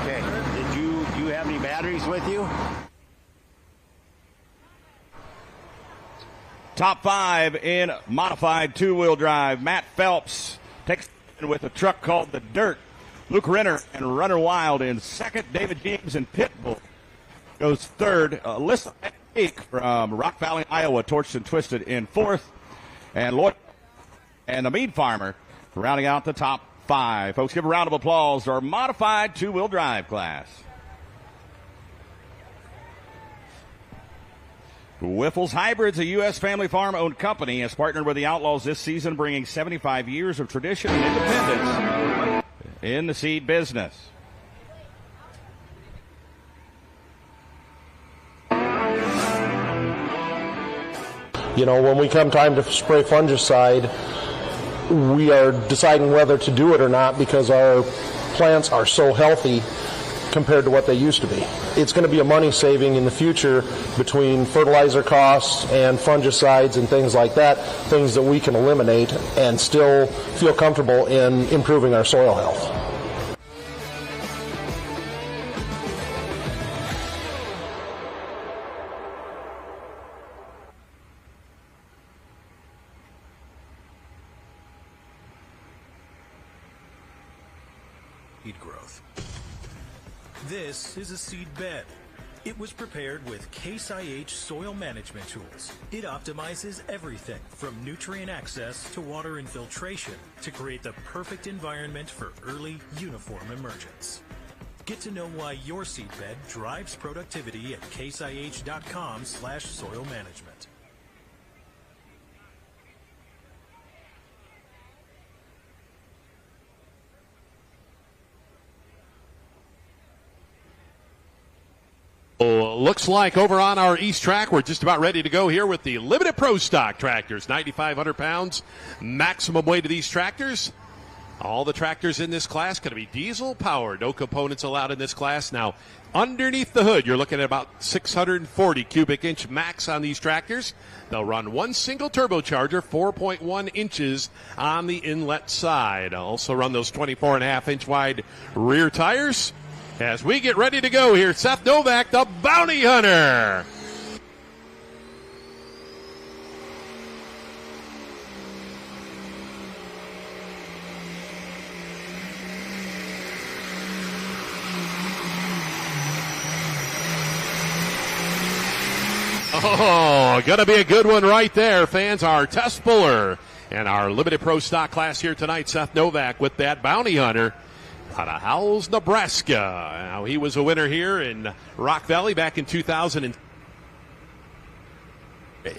Okay. Do you have any batteries with you? Top 5 in modified two-wheel drive. Matt Phelps takes with a truck called the Dirt. Luke Renner and Runner Wild in second. David James and Pitbull goes third. Alyssa Ake from Rock Valley, Iowa, torched and twisted in fourth. And Lloyd and the Mead Farmer rounding out the top 5. Folks, give a round of applause to our modified two-wheel drive class. Whiffles Hybrids, a U.S. family farm-owned company, has partnered with the Outlaws this season, bringing 75 years of tradition and independence in the seed business. You know, when we come time to spray fungicide, we are deciding whether to do it or not because our plants are so healthy compared to what they used to be. It's going to be a money saving in the future between fertilizer costs and fungicides and things like that, things that we can eliminate and still feel comfortable in improving our soil health. Seed growth. This is a seed bed. It was prepared with Case IH soil management tools. It optimizes everything from nutrient access to water infiltration to create the perfect environment for early uniform emergence. Get to know why your seed bed drives productivity at caseih.com/soil management. Looks like over on our East track, we're just about ready to go here with the Limited Pro Stock tractors. 9,500 pounds maximum weight of these tractors. All the tractors in this class going to be diesel powered. No components allowed in this class. Now, underneath the hood, you're looking at about 640 cubic inch max on these tractors. They'll run one single turbocharger, 4.1 inches on the inlet side. Also run those 24.5 inch wide rear tires. As we get ready to go here, Seth Novak, the Bounty Hunter. Oh, gonna be a good one right there, fans. Our test puller and our Limited Pro Stock class here tonight, Seth Novak with that Bounty Hunter out of Howells, Nebraska. Now, he was a winner here in Rock Valley back in 2000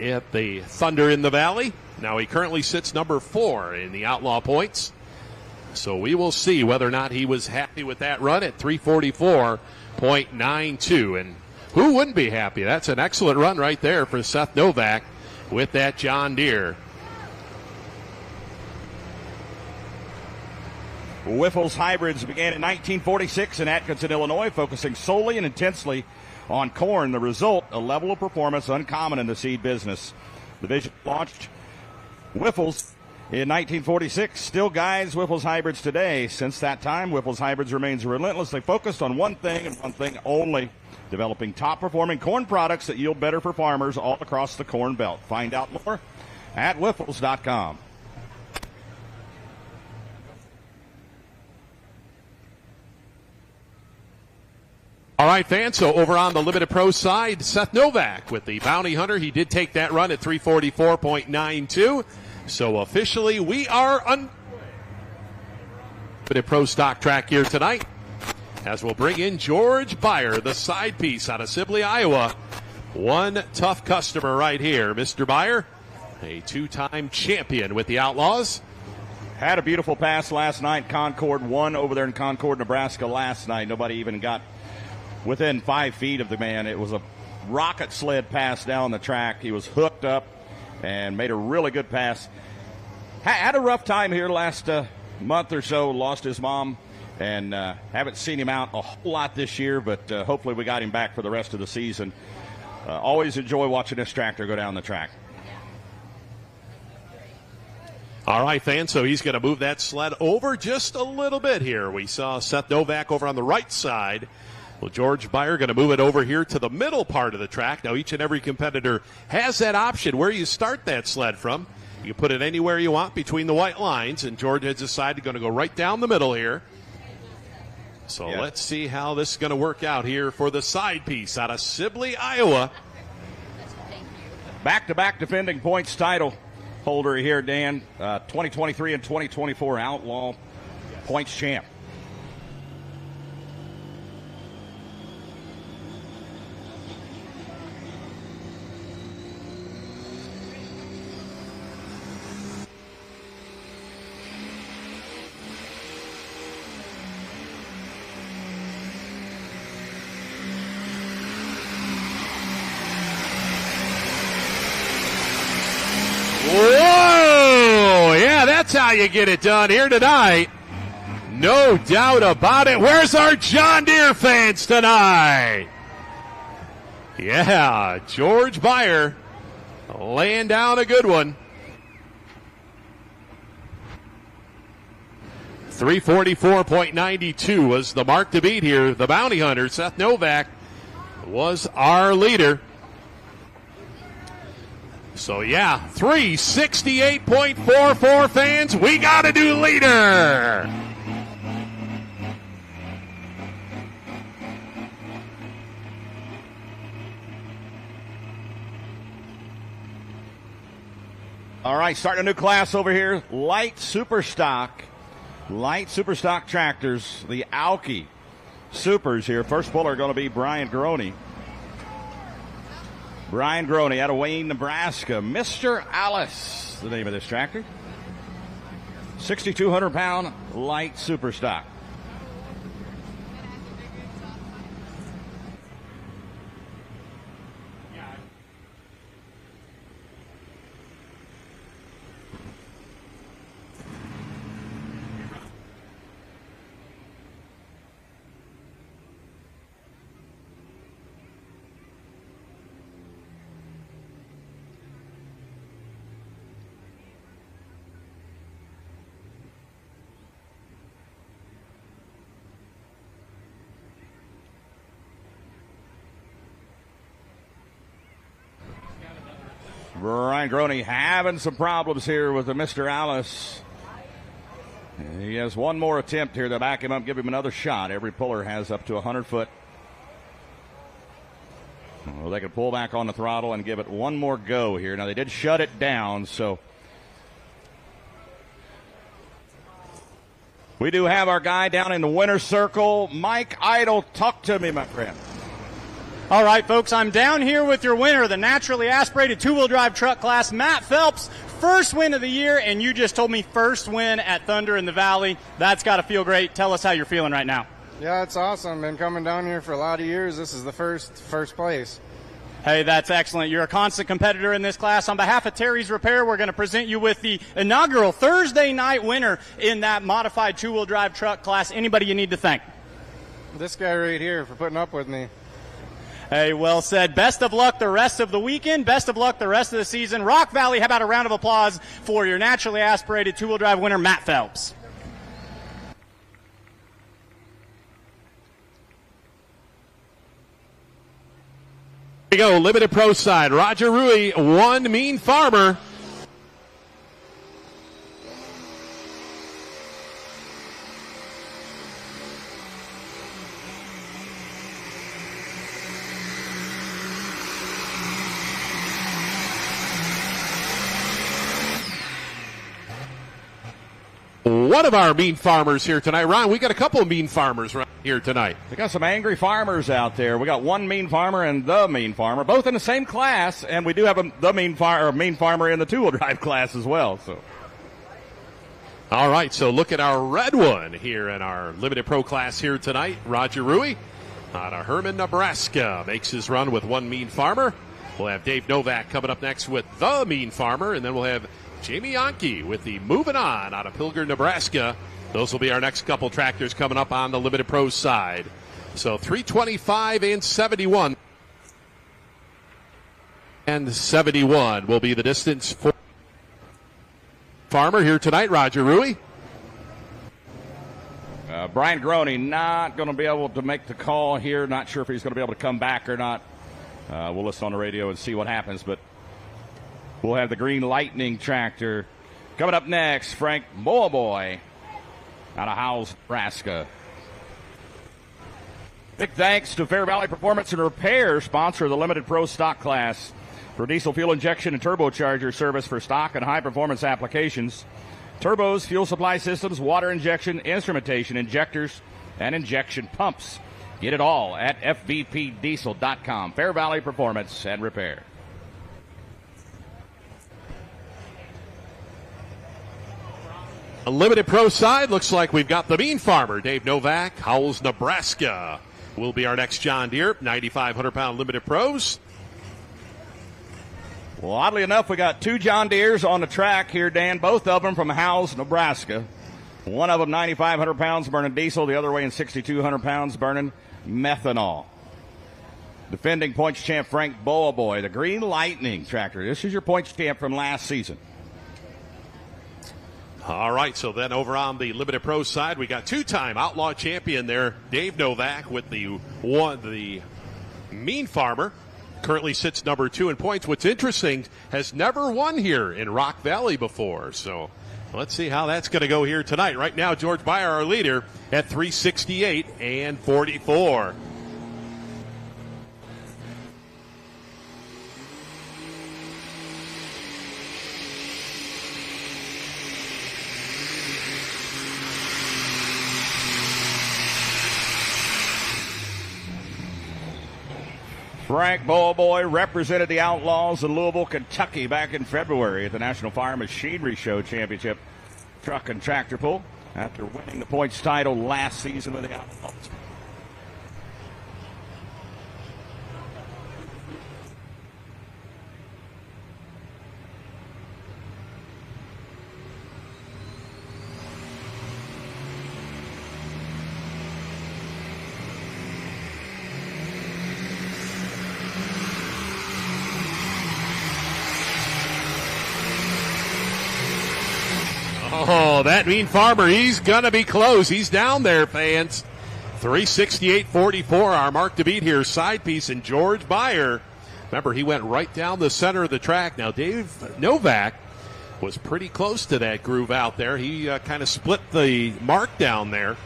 at the Thunder in the Valley. Now he currently sits number 4 in the Outlaw points. So we will see whether or not he was happy with that run at 344.92. And who wouldn't be happy? That's an excellent run right there for Seth Novak with that John Deere. Whiffles Hybrids began in 1946 in Atkinson, Illinois, focusing solely and intensely on corn. The result, a level of performance uncommon in the seed business. The division launched Whiffles in 1946, still guides Whiffles Hybrids today. Since that time, Whiffles Hybrids remains relentlessly focused on one thing and one thing only, developing top-performing corn products that yield better for farmers all across the Corn Belt. Find out more at Whiffles.com. All right, fans, so over on the Limited Pro side, Seth Novak with the Bounty Hunter. He did take that run at 344.92. So officially, we are on Limited Pro stock track here tonight, as we'll bring in George Beyer, the side piece out of Sibley, Iowa. One tough customer right here. Mr. Beyer, a two-time champion with the Outlaws. Had a beautiful pass last night. Concord won over there in Concord, Nebraska last night. Nobody even got within 5 feet of the man. It was a rocket sled pass down the track. He was hooked up and made a really good pass. Had a rough time here last month or so. Lost his mom, and haven't seen him out a whole lot this year, but hopefully we got him back for the rest of the season. Always enjoy watching this tractor go down the track. All right, fans, so he's going to move that sled over just a little bit here. We saw Seth Novak over on the right side. Well, George Beyer going to move it over here to the middle part of the track. Now, each and every competitor has that option where you start that sled from. You put it anywhere you want between the white lines, and George has decided going to go right down the middle here. So let's see how this is going to work out here for the side piece out of Sibley, Iowa. Back-to-back defending points title holder here, Dan. 2023 and 2024 Outlaw points champ. Whoa! Yeah, that's how you get it done here tonight. No doubt about it. Where's our John Deere fans tonight? Yeah, George Beyer laying down a good one. 344.92 was the mark to beat here. The Bounty Hunter, Seth Novak, was our leader. So, yeah, 368.44 fans. We got to do leader. All right, starting a new class over here. Light super stock tractors. The Alki Supers here. First puller going to be Brian Groney. Brian Groney out of Wayne, Nebraska. Mr. Alice, the name of this tractor. 6,200-pound light super stock. Brian Groney having some problems here with the Mr. Alice. He has one more attempt here to back him up, give him another shot. Every puller has up to 100 foot. Well, they can pull back on the throttle and give it one more go here. Now, they did shut it down, so we do have our guy down in the winner's circle. Mike Idle, talk to me, my friend. All right, folks, I'm down here with your winner, the naturally aspirated two-wheel drive truck class, Matt Phelps. First win of the year, and you just told me first win at Thunder in the Valley. That's got to feel great. Tell us how you're feeling right now. Yeah, it's awesome. Been coming down here for a lot of years. This is the first place. Hey, that's excellent. You're a constant competitor in this class. On behalf of Terry's Repair, we're going to present you with the inaugural Thursday night winner in that modified two-wheel drive truck class. Anybody you need to thank? This guy right here for putting up with me. Hey, well said. Best of luck the rest of the weekend. Best of luck the rest of the season. Rock Valley, how about a round of applause for your naturally aspirated two-wheel drive winner, Matt Phelps. Here we go, Limited Pro side. Roger Rui, one mean farmer. one of our mean farmers here tonight. Ron, we got a couple of mean farmers right here tonight. We got some angry farmers out there. We got one mean farmer and the mean farmer, both in the same class, and we do have the mean farmer in the two-wheel drive class as well. So, all right, so look at our red one here in our Limited Pro class here tonight. Roger Rui out of Herman, Nebraska, makes his run with one mean farmer. We'll have Dave Novak coming up next with the mean farmer, and then we'll have Jamie Yonke with the Moving On out of Pilger, Nebraska. Those will be our next couple tractors coming up on the Limited Pro side. So 325 and 71. And 71 will be the distance for farmer here tonight, Roger Rui. Brian Groney not going to be able to make the call here. Not sure if he's going to be able to come back or not. We'll listen on the radio and see what happens, but we'll have the Green Lightning tractor coming up next. Frank Boy out of Howells, Nebraska. Big thanks to Fair Valley Performance and Repair, sponsor of the Limited Pro Stock class for diesel fuel injection and turbocharger service for stock and high-performance applications. Turbos, fuel supply systems, water injection, instrumentation, injectors, and injection pumps. Get it all at fvpdiesel.com. Fair Valley Performance and Repair. A Limited Pro side, looks like we've got the mean farmer, Dave Novak, Howells, Nebraska. Will be our next John Deere, 9,500-pound Limited Pros. Well, oddly enough, we got two John Deeres on the track here, Dan, both of them from Howells, Nebraska. One of them 9,500 pounds burning diesel, the other weighing 6,200 pounds burning methanol. Defending points champ Frank Boy, the Green Lightning tractor. This is your points champ from last season. All right, so then over on the Limited Pro side, we got two-time Outlaw champion there, Dave Novak, with the mean farmer. Currently sits number 2 in points. What's interesting, has never won here in Rock Valley before. So let's see how that's going to go here tonight. Right now, George Beyer, our leader, at 368 and 44. Frank Boy represented the Outlaws in Louisville, Kentucky back in February at the National Fire Machinery Show Championship Truck and Tractor Pull after winning the points title last season with the Outlaws. Oh, that mean farmer, he's going to be close. He's down there, fans. 368.44, our mark to beat here. Side piece, and George Beyer. Remember, he went right down the center of the track. Now, Dave Novak was pretty close to that groove out there. He kind of split the mark down there.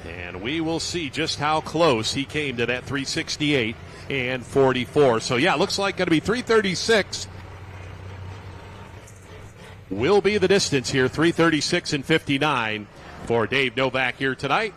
And we will see just how close he came to that 368 and 44. So, yeah, looks like going to be 336. Will be the distance here, 336 and 59 for Dave Novak here tonight.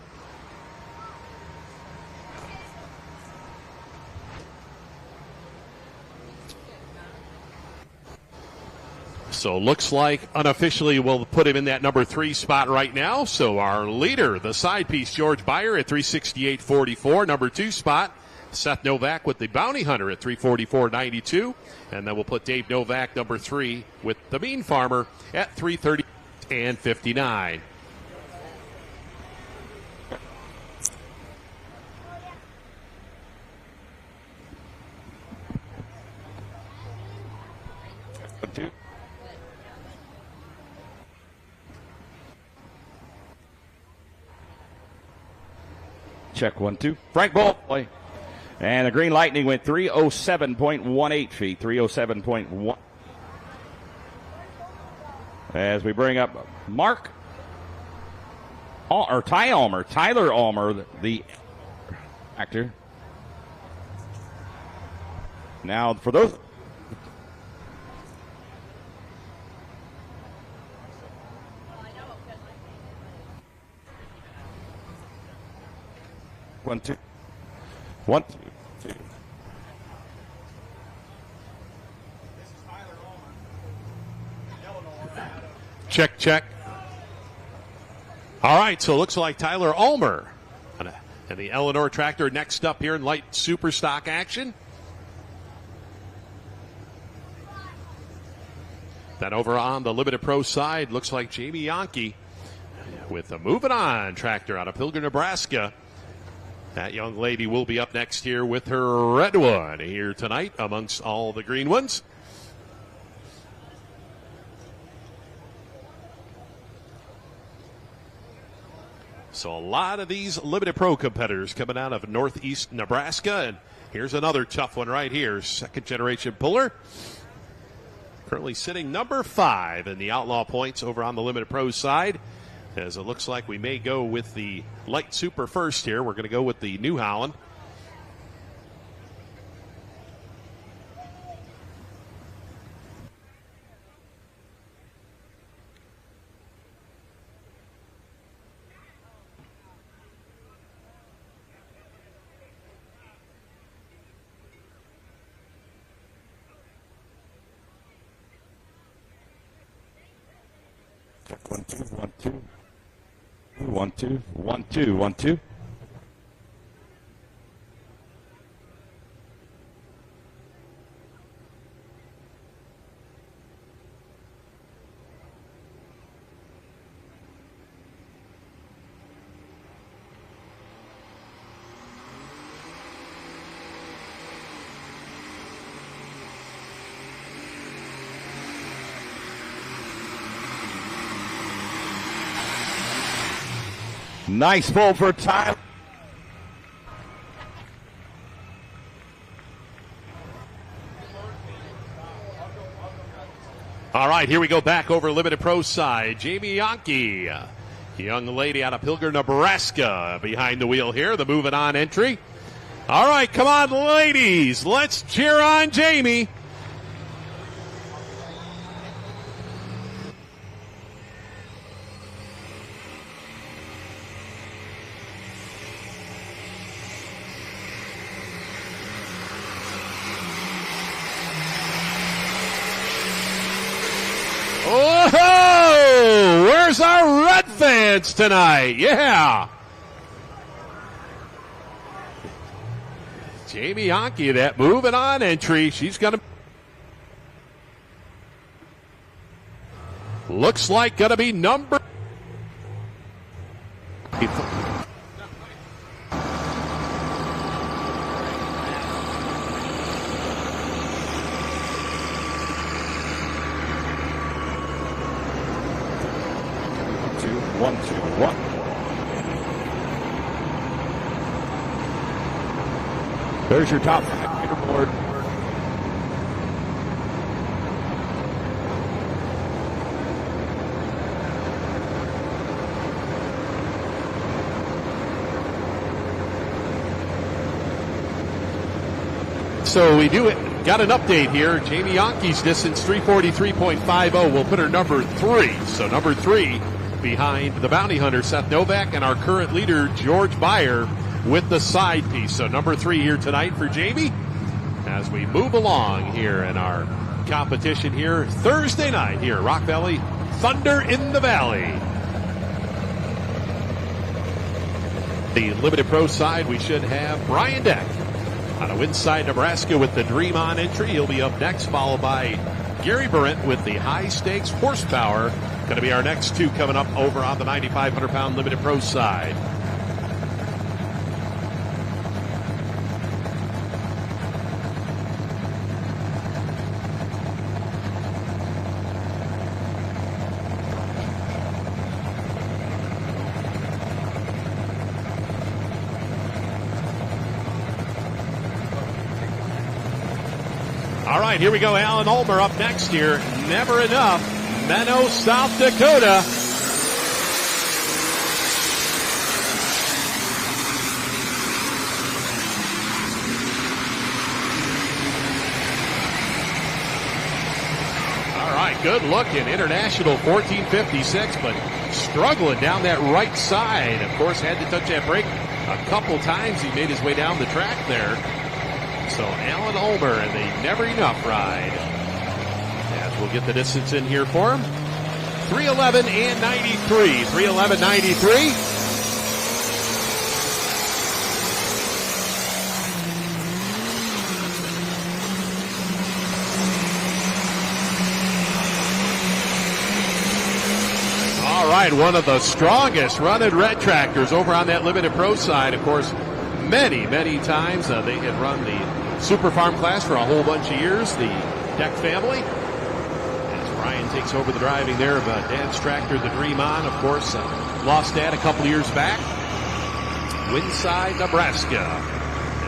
So looks like unofficially we'll put him in that number 3 spot right now. So our leader, the side piece, George Beyer at 368.44. Number 2 spot, Seth Novak with the Bounty Hunter at 344.92. And then we'll put Dave Novak, number 3, with the Mean Farmer at 330 and 59. Check 1, 2. Frank Boy. And the Green Lightning went 307.18 feet. 307.1. As we bring up Mark or Tyler Ulmer, the actor. Now for those. 1, 2. 1, 2, 2. Check, check. All right, so it looks like Tyler Ulmer and the Eleanor tractor next up here in light super stock action. Then over on the Limited Pro side, looks like Jamie Yonke with the Moving On tractor out of Pilgrim, Nebraska. That young lady will be up next here with her red one here tonight amongst all the green ones. So a lot of these Limited Pro competitors coming out of northeast Nebraska. And here's another tough one right here. Second generation puller. Currently sitting number 5 in the outlaw points over on the Limited Pro side. As it looks like we may go with the light super first here. We're going to go with the New Holland. Check 1, 2, 1, 2. 1, 2, 1, 2, 1, 2. Nice pull for Tyler. All right, here we go back over Limited Pro side. Jamie Yonke, young lady out of Pilgrim, Nebraska, behind the wheel here. The Moving On entry. All right, come on, ladies. Let's cheer on Jamie. Oh, where's our Red fans tonight? Yeah. Jamie Yonke, that Moving On entry. She's going to. Looks like going to be number. One, two, one. There's your top 5 leaderboard. So we got an update here. Jamie Yonke's distance 343.50 will put her number 3. So number 3 behind the bounty hunter Seth Novak and our current leader George Byer with the side piece. So number 3 here tonight for Jamie as we move along here in our competition here Thursday night here Rock Valley Thunder in the Valley. The Limited Pro side, we should have Brian Deck out of Winside, Nebraska with the Dream On entry. He'll be up next, followed by Gary Burrent with the high stakes horsepower. Going to be our next 2 coming up over on the 9,500-pound Limited Pro side. All right, here we go. Alan Ulmer up next here. Never Enough. Menno, South Dakota. All right, good looking. International 1456, but struggling down that right side. Of course, had to touch that brake a couple times he made his way down the track there. So Alan Ulmer and the Never Enough ride. As we'll get the distance in here for him. 3:11 and 93. 3:11.93. All right, one of the strongest running red tractors over on that Limited Pro side. Of course, many times they had run the Super Farm class for a whole bunch of years, the Deck family. As Brian takes over the driving there of Dad's tractor, the Dream On, of course, lost Dad a couple years back. Winside, Nebraska.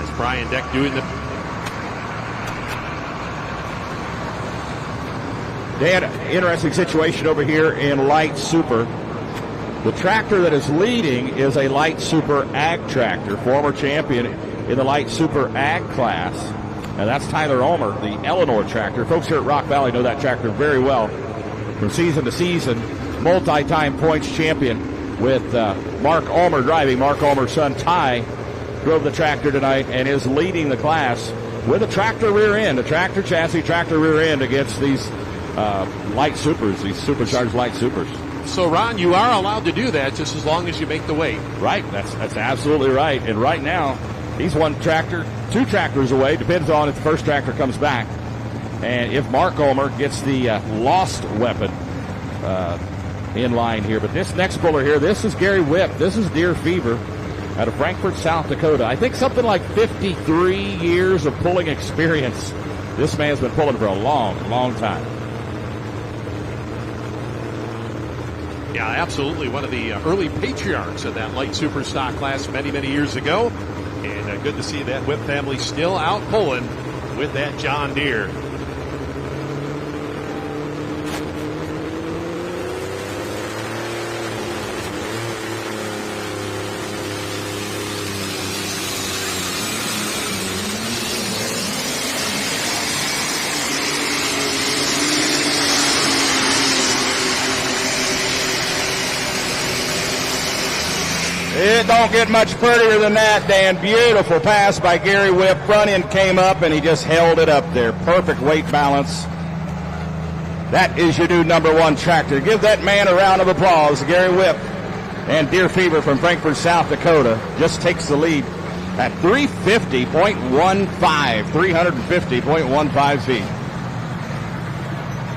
As Brian Deck doing the... Dad, interesting situation over here in Light Super. The tractor that is leading is a Light Super Ag tractor, former champion in the Light Super Ag class. And that's Tyler Ulmer, the Eleanor tractor. Folks here at Rock Valley know that tractor very well. From season to season, multi-time points champion with Mark Ulmer driving. Mark Ulmer's son Ty drove the tractor tonight and is leading the class with a tractor rear end, a tractor chassis, tractor rear end against these Light Supers, these supercharged Light Supers. So, Ron, you are allowed to do that just as long as you make the weight. Right. That's absolutely right. And right now, he's two tractors away. Depends on if the first tractor comes back. And if Mark Ulmer gets the lost weapon in line here. But this next puller here, this is Gary Whipp. This is Deer Fever out of Frankfort, South Dakota. I think something like 53 years of pulling experience. This man's been pulling for a long time. Yeah, absolutely. One of the early patriarchs of that Light Super stock class many years ago. And good to see that Whip family still out pulling with that John Deere. It don't get much prettier than that, Dan. Beautiful pass by Gary Whipp. Front end came up, and he just held it up there. Perfect weight balance. That is your new number one tractor. Give that man a round of applause. Gary Whipp and Deer Fever from Frankfort, South Dakota just takes the lead at 350.15. 350.15 feet.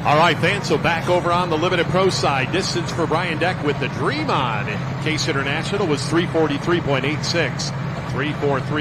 All right, fans, so back over on the Limited Pro side. Distance for Brian Deck with the Dream On. Case International was 343.86. 343.